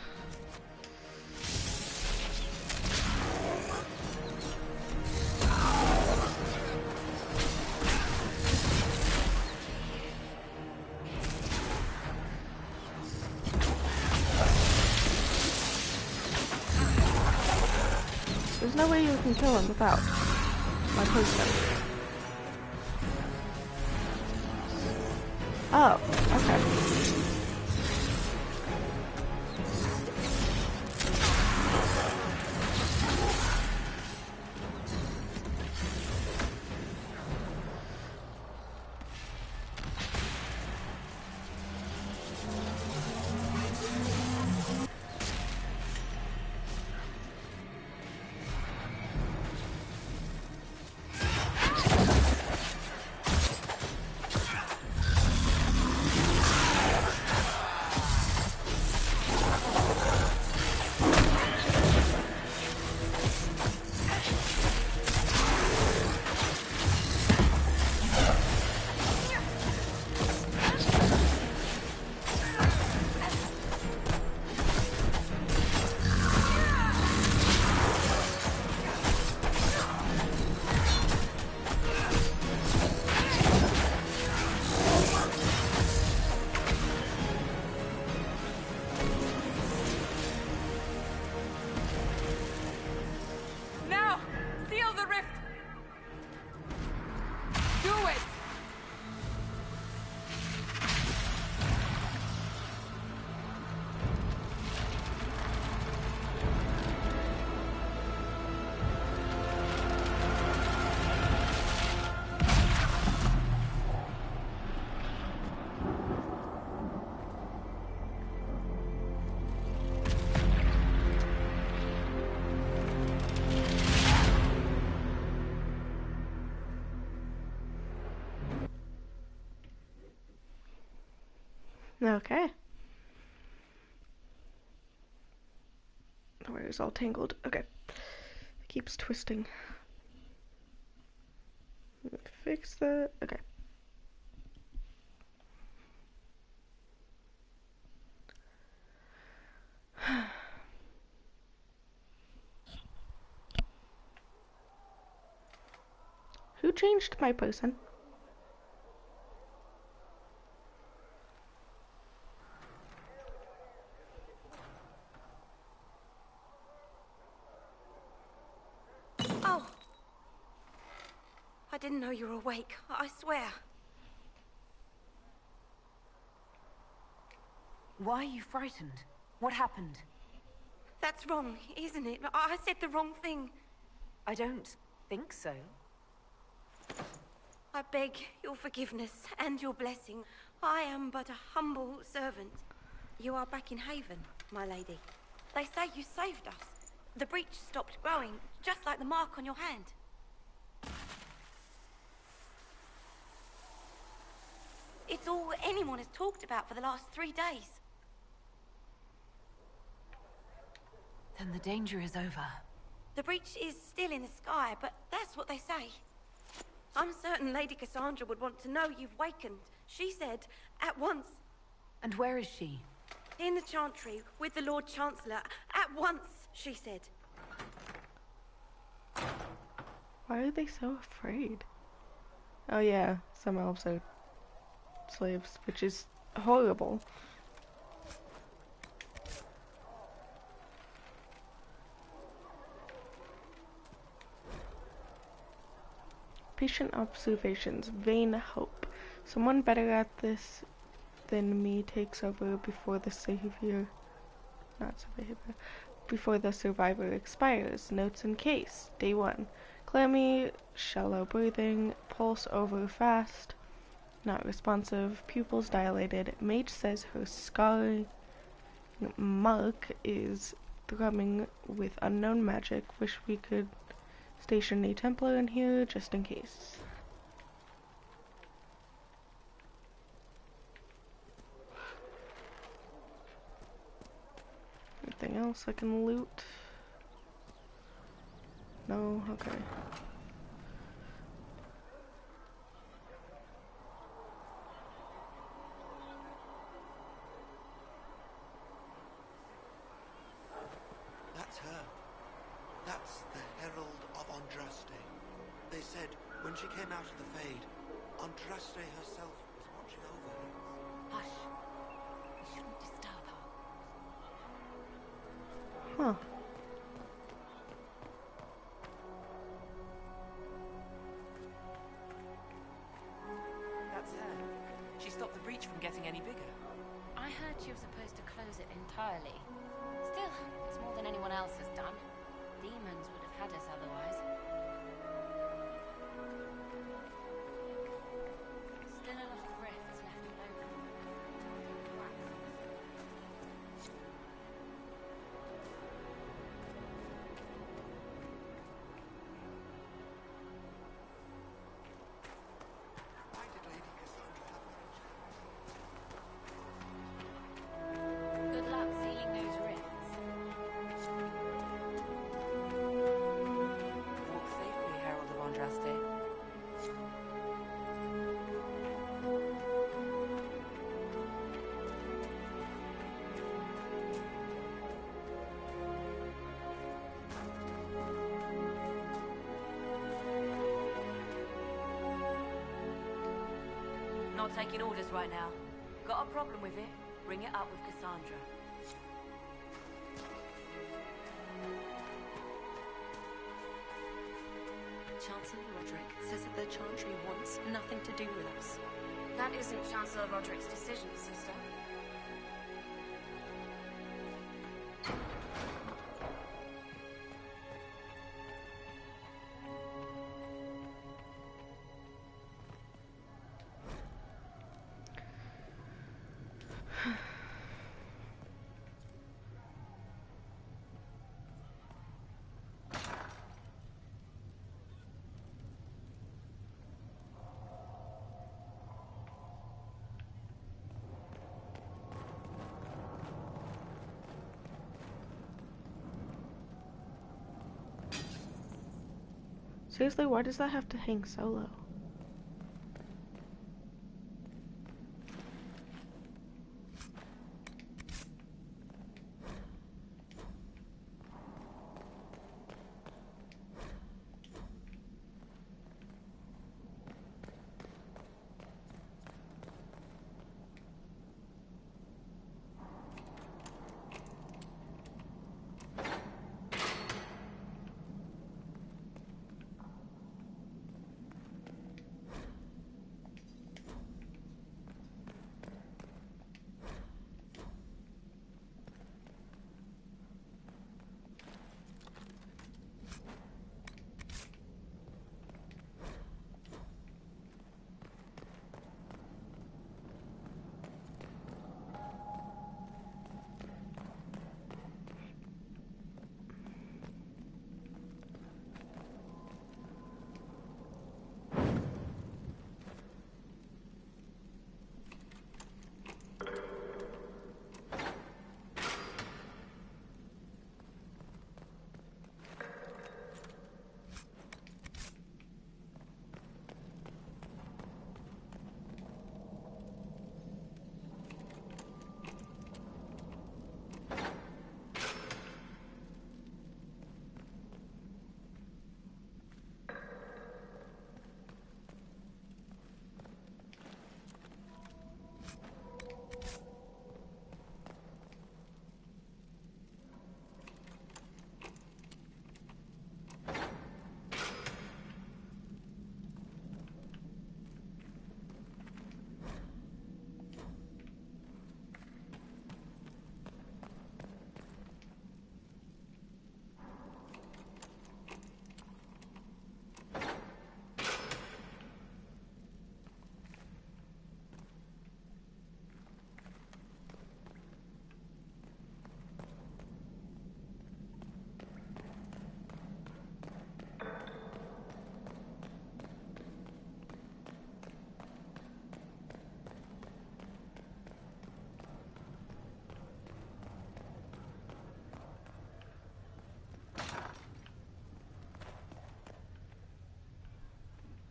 There's no way you can kill him without my potion. Oh, okay. Okay. The wire's all tangled. Okay. It keeps twisting. Fix that. Okay. Who changed my person? Oh! I didn't know you were awake, I swear. Why are you frightened? What happened? That's wrong, isn't it? I said the wrong thing. I don't think so. I beg your forgiveness and your blessing. I am but a humble servant. You are back in Haven, my lady. They say you saved us. The breach stopped growing, just like the mark on your hand. It's all anyone has talked about for the last 3 days. Then the danger is over. The breach is still in the sky, but that's what they say. I'm certain Lady Cassandra would want to know you've wakened. She said, at once. And where is she? In the Chantry, with the Lord Chancellor. At once, she said. Why are they so afraid? Oh yeah, some elves are slaves, which is horrible. Patient observations, vain hope. Someone better at this than me takes over before the before the survivor expires. Notes in case. Day 1. Clammy, shallow breathing, pulse over fast, not responsive, pupils dilated. Mage says her scarring mark is thrumming with unknown magic. Wish we could station a Templar in here just in case. Anything else I can loot? No? Okay. said when she came out of the Fade, Andraste herself was watching over her. Hush. We shouldn't disturb her. Huh. That's her. She stopped the breach from getting any bigger. I heard she was supposed to close it entirely. Still, it's more than anyone else has done. Demons would have had us otherwise. Still a lot of rifts left to open. Why did Lady Cassandra have her? Good luck sealing those rifts. Walk safely, Herald of Andraste. Not taking orders right now. Got a problem with it? Bring it up with Cassandra. Chancellor Roderick says that the Chantry wants nothing to do with us. That isn't Chancellor Roderick's decision, sister. Seriously, why does that have to hang solo?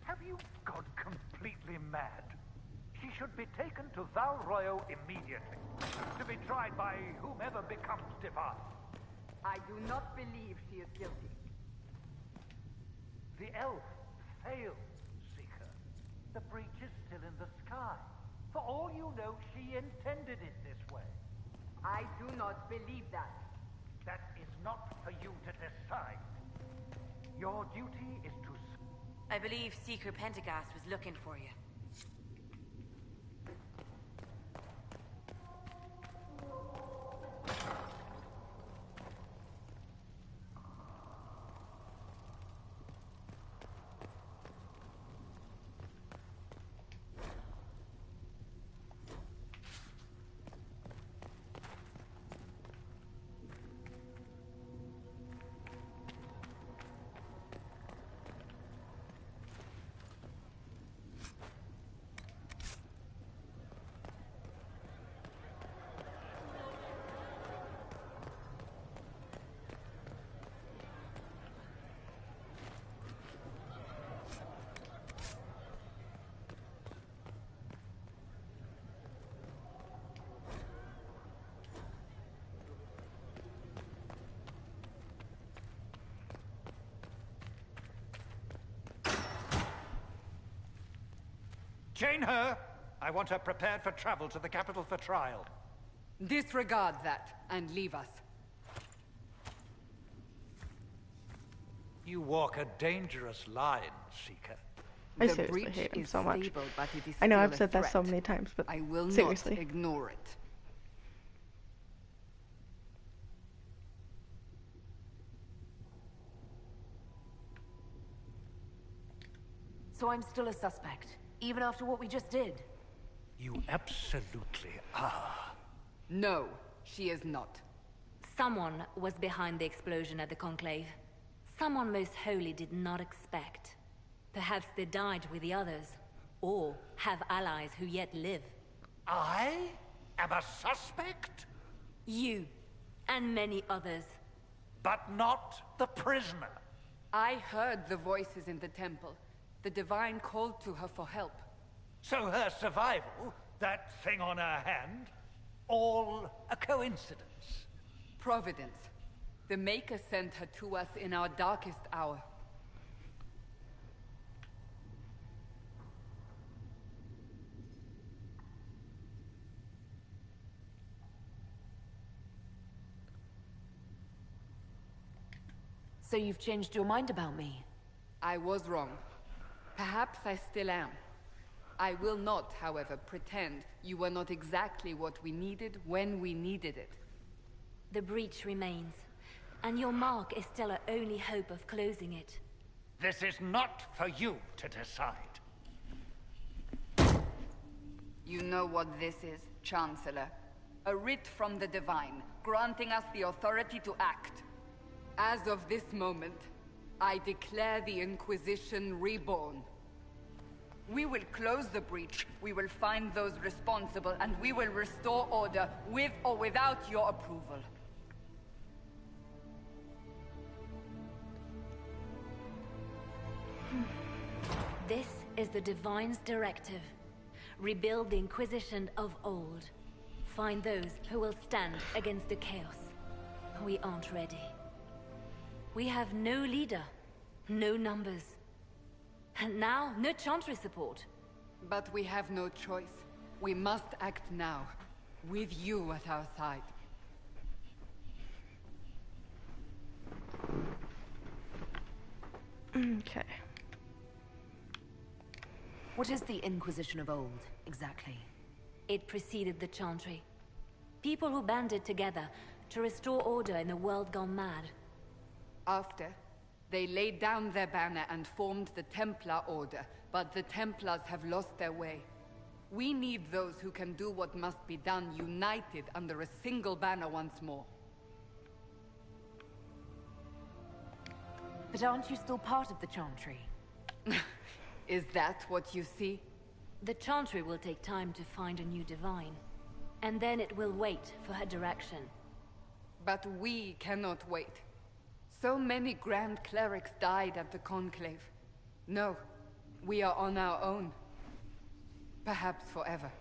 Have you gone completely mad? She should be taken to Val Royo immediately, to be tried by whomever becomes divine. I do not believe she is guilty. The elf failed, Seeker. The breach is still in the sky. For all you know, she intended it this way. I do not believe that. That is not for you to decide. Your duty is to... I believe Seeker Pentagast was looking for you. Chain her! I want her prepared for travel to the capital for trial. Disregard that, and leave us. You walk a dangerous line, Seeker. I seriously hate him so much. I know I've said that so many times, but I will seriously. not ignore it. So I'm still a suspect, even after what we just did? You absolutely are. No, she is not. Someone was behind the explosion at the Conclave. Someone most holy did not expect. Perhaps they died with the others, or have allies who yet live. I am a suspect? You, and many others. But not the prisoner. I heard the voices in the temple. The Divine called to her for help. So her survival, that thing on her hand, all a coincidence? Providence. The Maker sent her to us in our darkest hour. So you've changed your mind about me? I was wrong. Perhaps I still am. I will not, however, pretend you were not exactly what we needed when we needed it. The breach remains, and your mark is still our only hope of closing it. This is not for you to decide. You know what this is, Chancellor. A writ from the Divine, granting us the authority to act. As of this moment, I declare the Inquisition reborn. We will close the breach, we will find those responsible, and we will restore order, with or without your approval. This is the Divine's directive. Rebuild the Inquisition of old. Find those who will stand against the chaos. We aren't ready. We have no leader, no numbers. And now, no Chantry support. But we have no choice. We must act now, with you at our side. Okay. What is the Inquisition of old, exactly? It preceded the Chantry. People who banded together to restore order in a world gone mad. After, they laid down their banner and formed the Templar Order, but the Templars have lost their way. We need those who can do what must be done, united under a single banner once more. But aren't you still part of the Chantry? Is that what you see? The Chantry will take time to find a new Divine. And then it will wait for her direction. But we cannot wait. So many Grand Clerics died at the Conclave. No, we are on our own. Perhaps forever.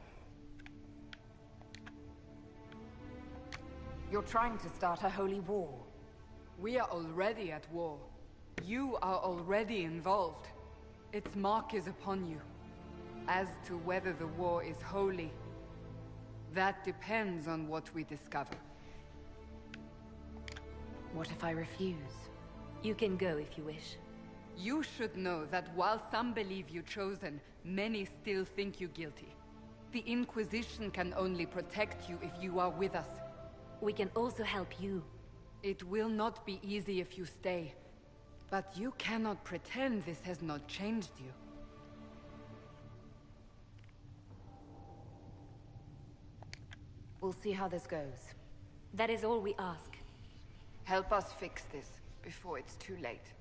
You're trying to start a holy war. We are already at war. You are already involved. Its mark is upon you. As to whether the war is holy, that depends on what we discover. What if I refuse? You can go if you wish. You should know that while some believe you chosen, many still think you guilty. The Inquisition can only protect you if you are with us. We can also help you. It will not be easy if you stay. But you cannot pretend this has not changed you. We'll see how this goes. That is all we ask. Help us fix this before it's too late.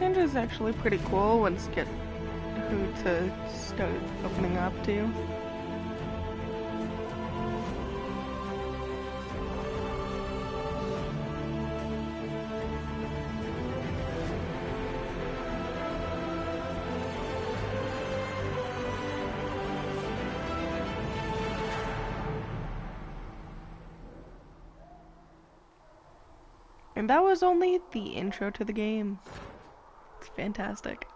Cassandra's actually pretty cool once you get who to start opening up to. And that was only the intro to the game. It's fantastic.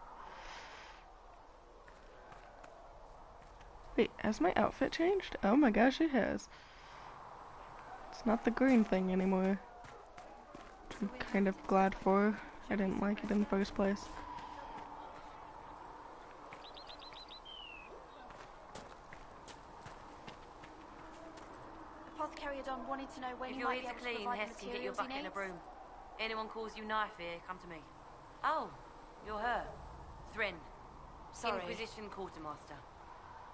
Wait, has my outfit changed? Oh my gosh, it has. It's not the green thing anymore. Which I'm kind of glad for. I didn't like it in the first place. Apothecary Don wanted to know when if you you're might here be to able to clean, provide Hess the can get your materials he bucket and a needs. broom. Anyone calls you knife here, come to me. Oh, you're her. Thren. Sorry. Inquisition Quartermaster.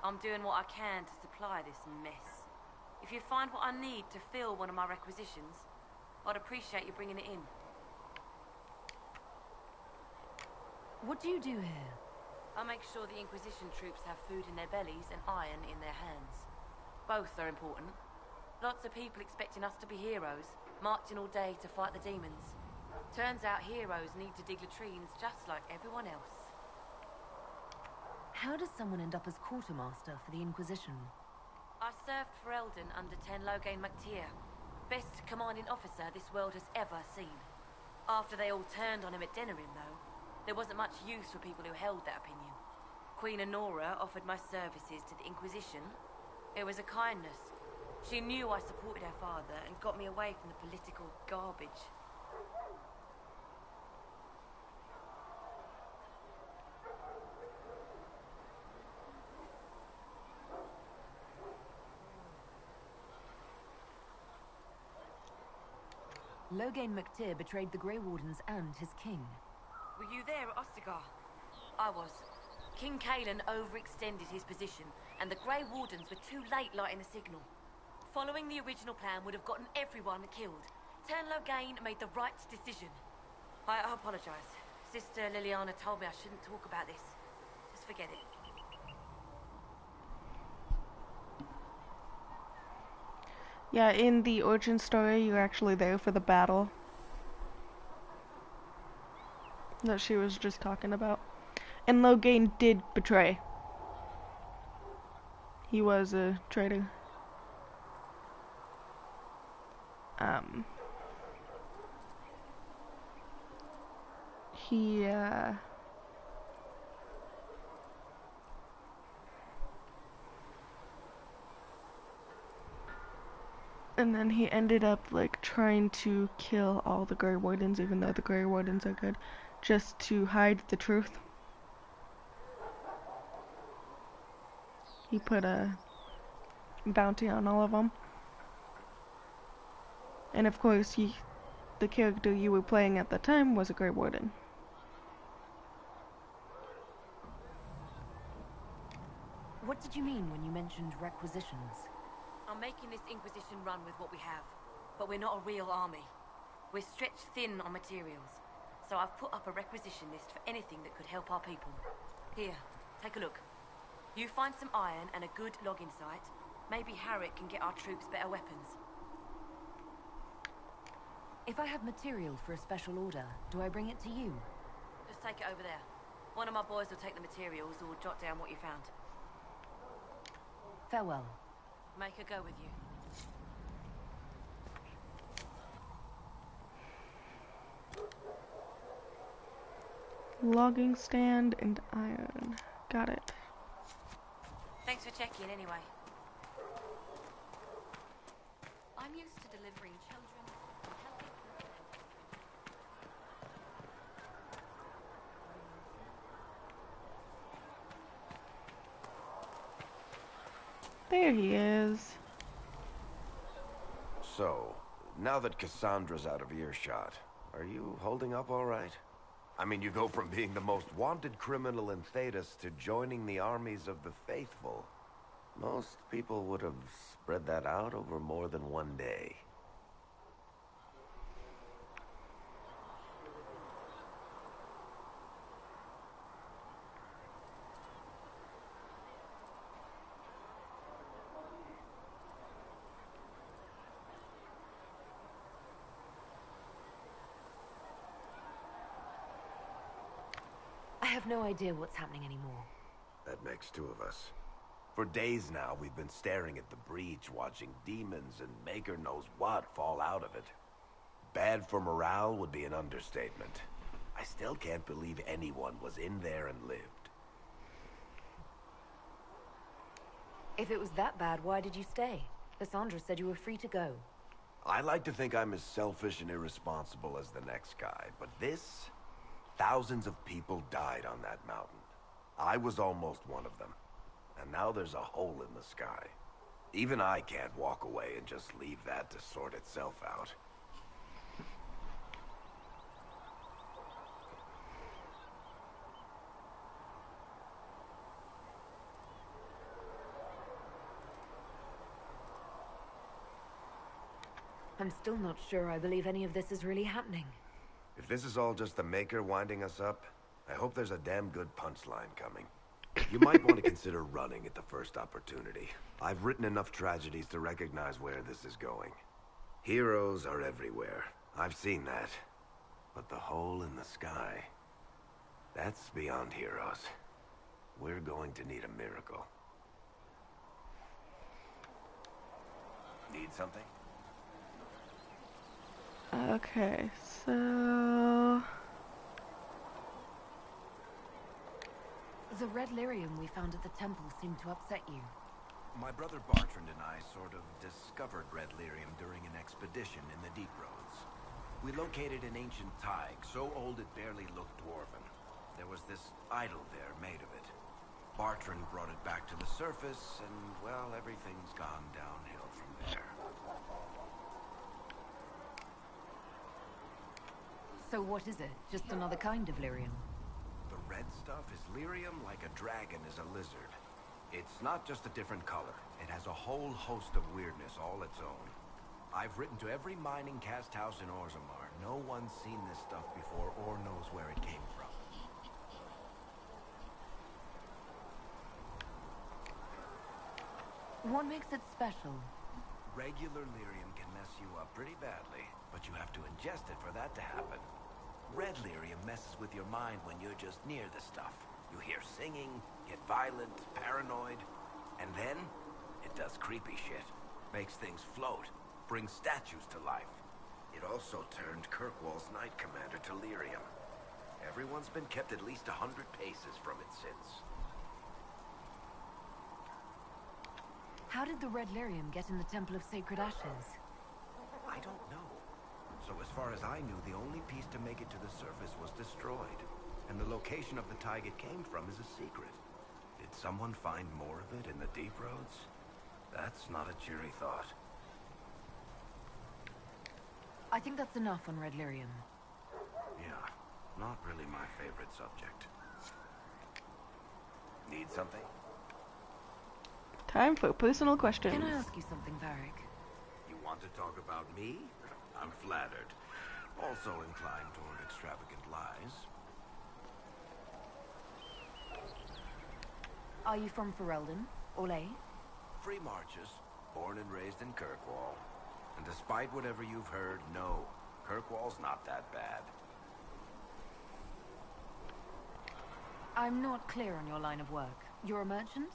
I'm doing what I can to supply this mess. If you find what I need to fill one of my requisitions, I'd appreciate you bringing it in. What do you do here? I make sure the Inquisition troops have food in their bellies and iron in their hands. Both are important. Lots of people expecting us to be heroes, marching all day to fight the demons. Turns out heroes need to dig latrines just like everyone else. How does someone end up as quartermaster for the Inquisition? I served for Eldon under 10 Loghain MacTier, best commanding officer this world has ever seen. After they all turned on him at Denerim, though, there wasn't much use for people who held that opinion. Queen Honora offered my services to the Inquisition. It was a kindness. She knew I supported her father and got me away from the political garbage. Loghain MacTier betrayed the Grey Wardens and his king. Were you there at Ostagar? I was. King Cailan overextended his position, and the Grey Wardens were too late lighting the signal. Following the original plan would have gotten everyone killed. Turn Loghain made the right decision. I apologize. Sister Liliana told me I shouldn't talk about this. Just forget it. Yeah, in the origin story, you're actually there for the battle that she was just talking about. And Loghain did betray. He was a traitor. He, and then he ended up, like, trying to kill all the Grey Wardens, even though the Grey Wardens are good, just to hide the truth. He put a bounty on all of them. And of course, the character you were playing at the time was a Grey Warden. What did you mean when you mentioned requisitions? I'm making this Inquisition run with what we have, but we're not a real army. We're stretched thin on materials, so I've put up a requisition list for anything that could help our people. Here, take a look. You find some iron and a good logging site, maybe Harriet can get our troops better weapons. If I have material for a special order, do I bring it to you? Just take it over there. One of my boys will take the materials or jot down what you found. Farewell. Make her go with you. Logging stand and iron. Got it. Thanks for checking anyway. I'm used to delivering children and helping. There he is. So, now that Cassandra's out of earshot, are you holding up all right? I mean, you go from being the most wanted criminal in Thedas to joining the armies of the faithful. Most people would have spread that out over more than one day. I have no idea what's happening anymore. That makes two of us. For days now, we've been staring at the breach, watching demons and maker knows what fall out of it. Bad for morale would be an understatement. I still can't believe anyone was in there and lived. If it was that bad, why did you stay? Cassandra said you were free to go. I like to think I'm as selfish and irresponsible as the next guy, but this... Thousands of people died on that mountain. I was almost one of them. And now there's a hole in the sky. Even I can't walk away and just leave that to sort itself out. I'm still not sure I believe any of this is really happening. If this is all just the Maker winding us up, I hope there's a damn good punchline coming. You might want to consider running at the first opportunity. I've written enough tragedies to recognize where this is going. Heroes are everywhere. I've seen that. But the hole in the sky... that's beyond heroes. We're going to need a miracle. Need something? Okay, so... The red lyrium we found at the temple seemed to upset you. My brother Bartrand and I sort of discovered red lyrium during an expedition in the Deep Roads. We located an ancient thaig, so old it barely looked dwarven. There was this idol there made of it. Bartrand brought it back to the surface, and, well, everything's gone downhill from there. So what is it? Just another kind of lyrium? The red stuff is lyrium like a dragon is a lizard. It's not just a different color. It has a whole host of weirdness all its own. I've written to every mining cast house in Orzammar. No one's seen this stuff before or knows where it came from. What makes it special? Regular lyrium can mess you up pretty badly, but you have to ingest it for that to happen. Red lyrium messes with your mind when you're just near the stuff. You hear singing, get violent, paranoid, and then it does creepy shit. Makes things float, brings statues to life. It also turned Kirkwall's Knight Commander to lyrium. Everyone's been kept at least 100 paces from it since. How did the red lyrium get in the Temple of Sacred Ashes? I don't know. So as far as I knew, the only piece to make it to the surface was destroyed. And the location of the tide it came from is a secret. Did someone find more of it in the deep roads? That's not a cheery thought. I think that's enough on red lyrium. Yeah, not really my favorite subject. Need something? Time for personal questions. Can I ask you something, Varric? You want to talk about me? I'm flattered. Also inclined toward extravagant lies. Are you from Ferelden? Olay? Free marches, born and raised in Kirkwall. And despite whatever you've heard, no, Kirkwall's not that bad. I'm not clear on your line of work. You're a merchant?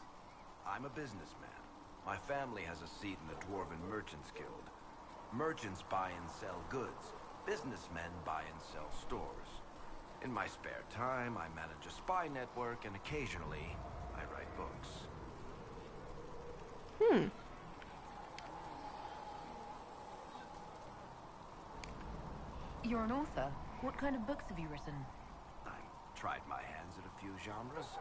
I'm a businessman. My family has a seat in the Dwarven Merchants Guild. Merchants buy and sell goods. Businessmen buy and sell stores. In my spare time, I manage a spy network, and occasionally, I write books. You're an author. What kind of books have you written? I've tried my hands at a few genres.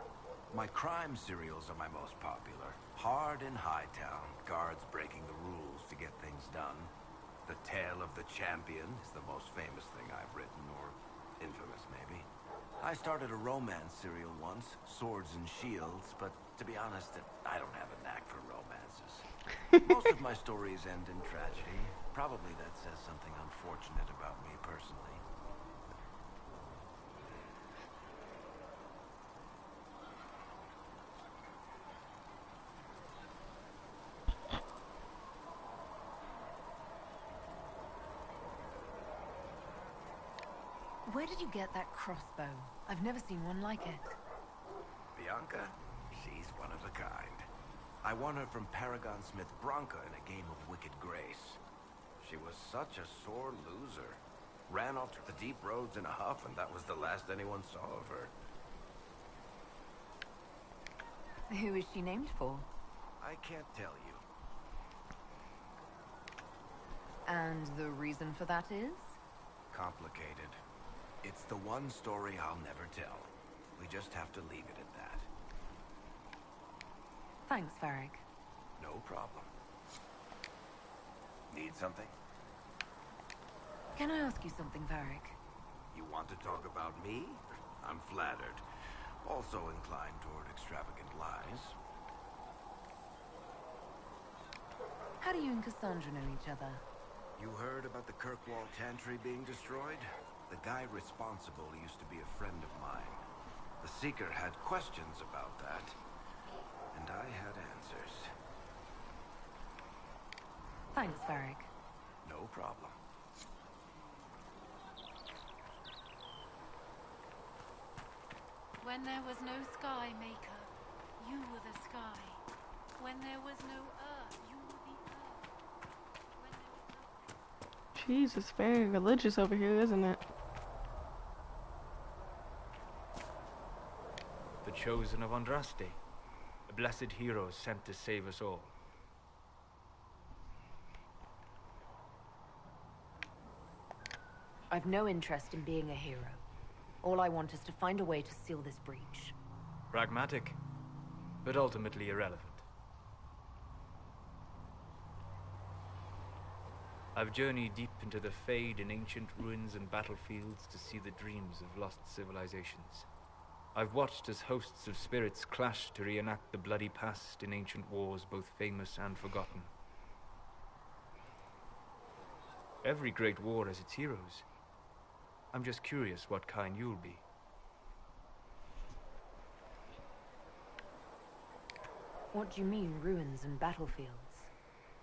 My crime serials are my most popular. Hard in Hightown, guards breaking the rules to get things done. The Tale of the Champion is the most famous thing I've written, or infamous maybe. I started a romance serial once, Swords and Shields, but to be honest, I don't have a knack for romances. Most of my stories end in tragedy. Probably that says something unfortunate about me personally. Where did you get that crossbow? I've never seen one like it. Bianca, she's one of a kind. I won her from Paragon Smith Bronca in a game of Wicked Grace. She was such a sore loser. Ran off to the deep roads in a huff, and that was the last anyone saw of her. Who is she named for? I can't tell you. And the reason for that is? Complicated. It's the one story I'll never tell. We just have to leave it at that. Thanks, Varric. No problem. Need something? Can I ask you something, Varric? You want to talk about me? I'm flattered. Also inclined toward extravagant lies. How do you and Cassandra know each other? You heard about the Kirkwall Chantry being destroyed? The guy responsible used to be a friend of mine. The Seeker had questions about that, and I had answers. Thanks, Varric. No problem. When there was no sky, Maker, you were the sky. When there was no earth, you were the earth. When there was no... Jesus, very religious over here, isn't it? The chosen of Andraste, a blessed hero sent to save us all. I've no interest in being a hero. All I want is to find a way to seal this breach. Pragmatic, but ultimately irrelevant. I've journeyed deep into the Fade in ancient ruins and battlefields to see the dreams of lost civilizations. I've watched as hosts of spirits clash to reenact the bloody past in ancient wars, both famous and forgotten. Every great war has its heroes. I'm just curious what kind you'll be. What do you mean, ruins and battlefields?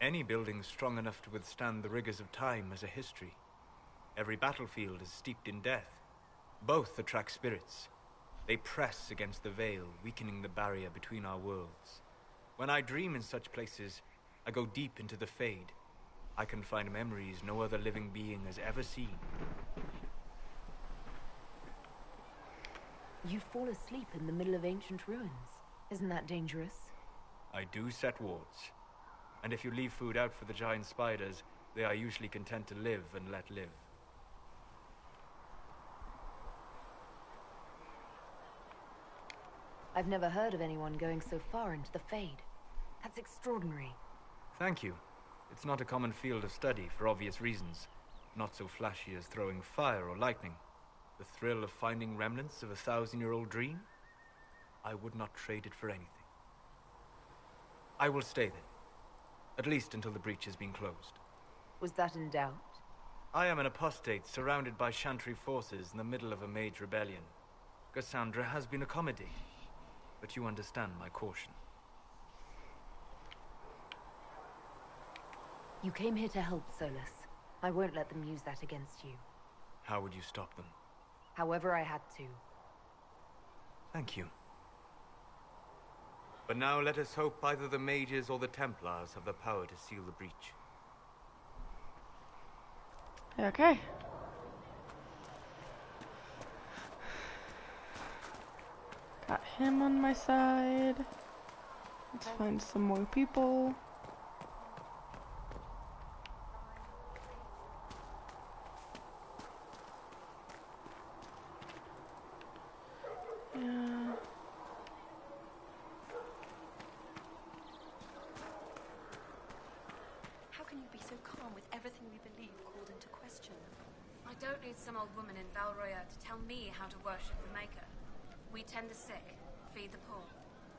Any building strong enough to withstand the rigors of time has a history. Every battlefield is steeped in death. Both attract spirits. They press against the veil, weakening the barrier between our worlds. When I dream in such places, I go deep into the Fade. I can find memories no other living being has ever seen. You fall asleep in the middle of ancient ruins. Isn't that dangerous? I do set wards. And if you leave food out for the giant spiders, they are usually content to live and let live. I've never heard of anyone going so far into the Fade. That's extraordinary. Thank you. It's not a common field of study for obvious reasons. Not so flashy as throwing fire or lightning. The thrill of finding remnants of a 1,000-year-old dream? I would not trade it for anything. I will stay then. At least until the breach has been closed. Was that in doubt? I am an apostate surrounded by Chantry forces in the middle of a mage rebellion. Cassandra has been accommodating, but you understand my caution. You came here to help, Solus. I won't let them use that against you. How would you stop them? However I had to. Thank you. But now let us hope either the mages or the Templars have the power to seal the breach. Okay. Got him on my side. Let's find some more people. Yeah. How can you be so calm with everything we believe called into question? I don't need some old woman in Valroya to tell me how to worship the Maker. We tend the sick, feed the poor,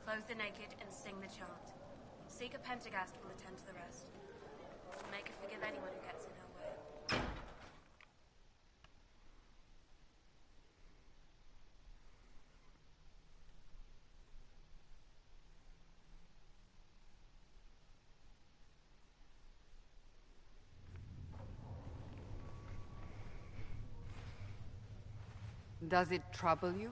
clothe the naked, and sing the chant. Seeker Pentagast will attend to the rest. The Maker forgive anyone who gets in her way. Does it trouble you?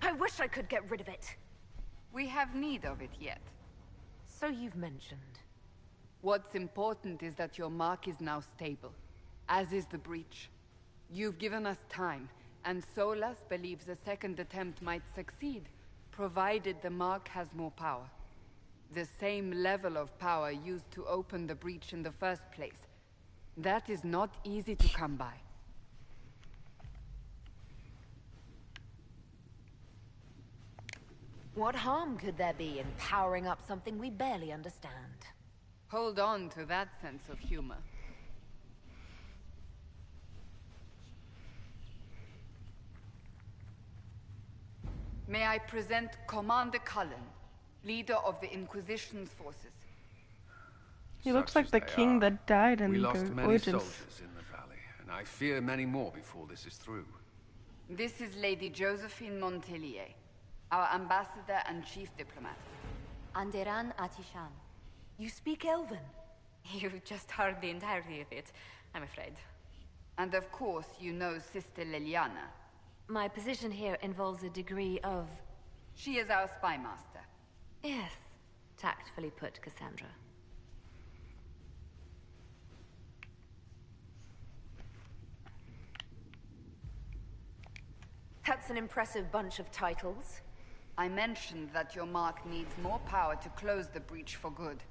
I wish I could get rid of it. We have need of it yet. So you've mentioned. What's important is that your mark is now stable, as is the breach. You've given us time, and Solas believes a second attempt might succeed, provided the mark has more power. The same level of power used to open the breach in the first place. That is not easy to come by. What harm could there be in powering up something we barely understand? Hold on to that sense of humor. May I present Commander Cullen, leader of the Inquisition's forces. He looks like the king that died in We the lost many Origins. soldiers in the valley, and I fear many more before this is through. This is Lady Josephine Montelier, our ambassador and chief diplomat. Anderan Atishan. You speak Elven? You've just heard the entirety of it, I'm afraid. And of course, you know Sister Liliana. My position here involves a degree of... She is our spy master. Yes, tactfully put, Cassandra. That's an impressive bunch of titles. I mentioned that your mark needs more power to close the breach for good.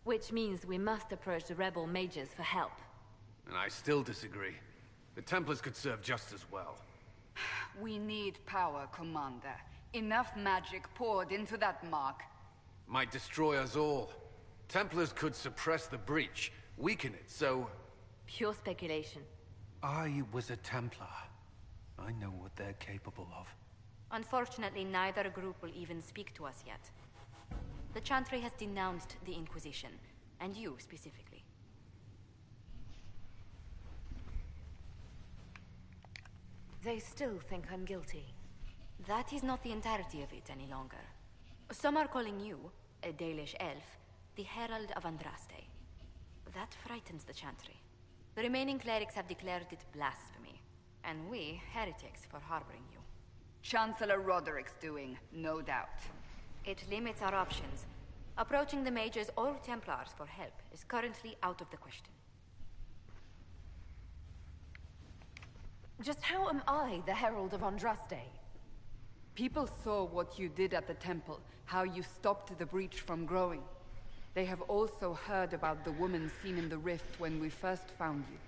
Which means we must approach the rebel mages for help. And I still disagree. The Templars could serve just as well. We need power, Commander. Enough magic poured into that mark. Might destroy us all. Templars could suppress the breach, weaken it, so... Pure speculation. I was a Templar. I know what they're capable of. Unfortunately, neither group will even speak to us yet. The Chantry has denounced the Inquisition, and you specifically. They still think I'm guilty. That is not the entirety of it any longer. Some are calling you, a Dalish elf, the Herald of Andraste. That frightens the Chantry. The remaining clerics have declared it blasphemy, and we, heretics, for harboring you. Chancellor Roderick's doing, no doubt. It limits our options. Approaching the mages or Templars for help is currently out of the question. Just how am I the Herald of Andraste? People saw what you did at the temple, how you stopped the breach from growing. They have also heard about the woman seen in the rift when we first found you.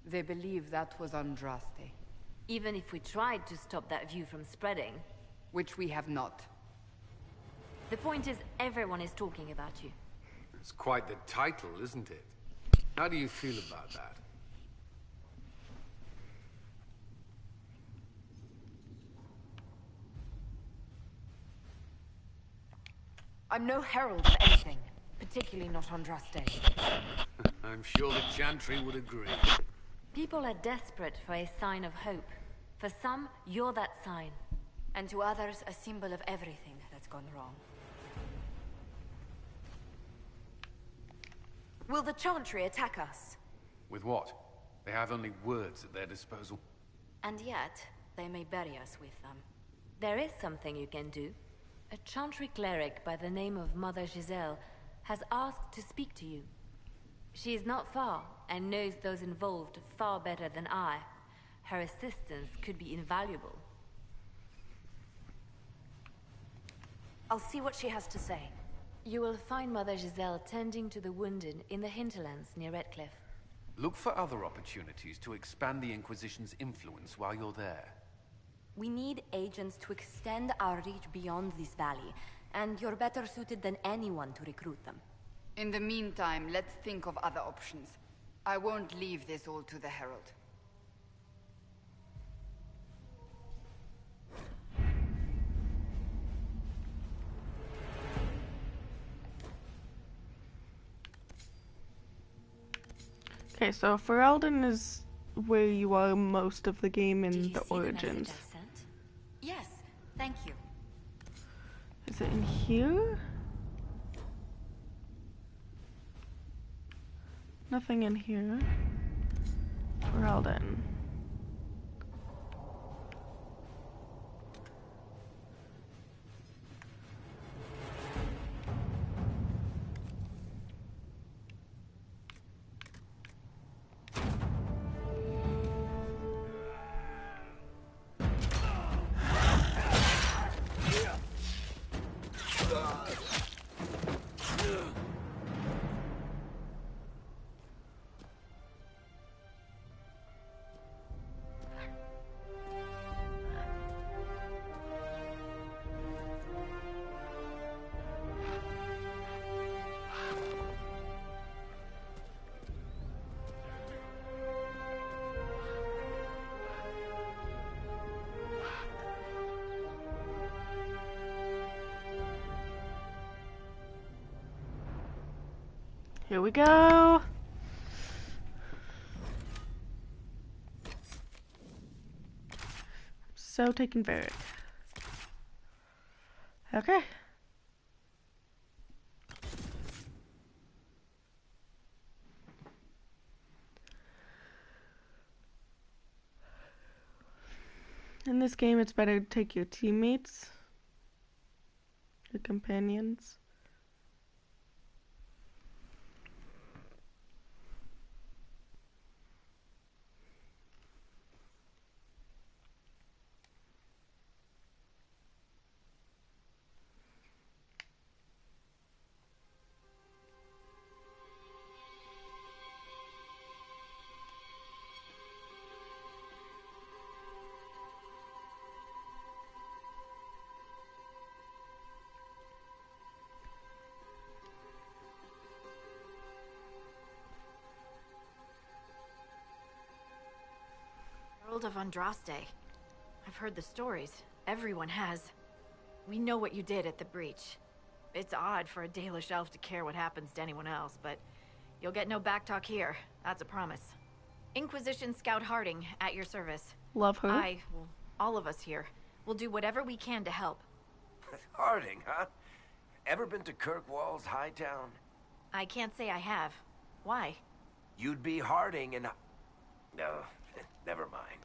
They believe that was Andraste. Even if we tried to stop that view from spreading... Which we have not. The point is, everyone is talking about you. It's quite the title, isn't it? How do you feel about that? I'm no herald of anything, particularly not Andraste. I'm sure the Chantry would agree. People are desperate for a sign of hope. For some, you're that sign. And to others, a symbol of everything that's gone wrong. Will the Chantry attack us? With what? They have only words at their disposal. And yet, they may bury us with them. There is something you can do. A Chantry cleric by the name of Mother Giselle has asked to speak to you. She is not far, and knows those involved far better than I. Her assistance could be invaluable. I'll see what she has to say. You will find Mother Giselle tending to the wounded in the hinterlands near Redcliffe. Look for other opportunities to expand the Inquisition's influence while you're there. We need agents to extend our reach beyond this valley, and you're better suited than anyone to recruit them. In the meantime, let's think of other options. I won't leave this all to the Herald. Okay, so Ferelden is where you are most of the game in the Origins. Yes, thank you. Is it in here? Nothing in here. Ferelden. Here we go. So taken Varric. Okay. In this game, it's better to take your teammates, your companions. Herald of Andraste. I've heard the stories. Everyone has. We know what you did at the breach. It's odd for a Dalish elf to care what happens to anyone else, but you'll get no backtalk here. That's a promise. Inquisition Scout Harding, at your service. Love her. All of us here, will do whatever we can to help. Harding, huh? Ever been to Kirkwall's Hightown? I can't say I have. Why? You'd be Harding and... No, never mind.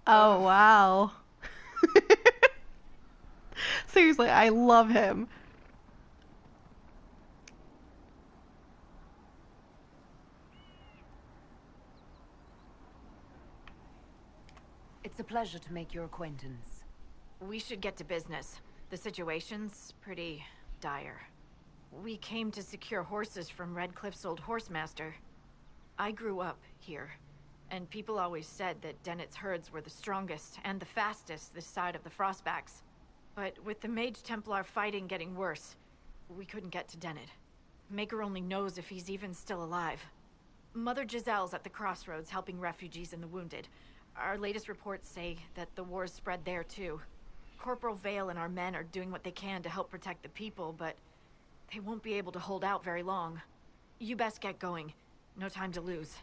Oh, wow. Seriously, I love him. It's a pleasure to make your acquaintance. We should get to business. The situation's pretty dire. We came to secure horses from Redcliffe's old horsemaster. I grew up here, and people always said that Dennett's herds were the strongest and the fastest this side of the Frostbacks. But with the Mage Templar fighting getting worse, we couldn't get to Dennett. Maker only knows if he's even still alive. Mother Giselle's at the crossroads helping refugees and the wounded. Our latest reports say that the war's spread there too. Corporal Vale and our men are doing what they can to help protect the people, but they won't be able to hold out very long. You best get going. No time to lose.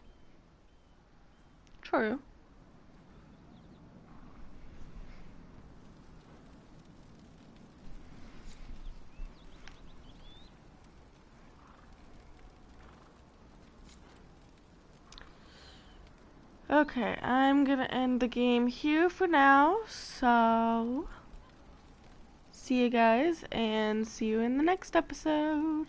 True. Okay, I'm gonna end the game here for now, so see you guys, and see you in the next episode.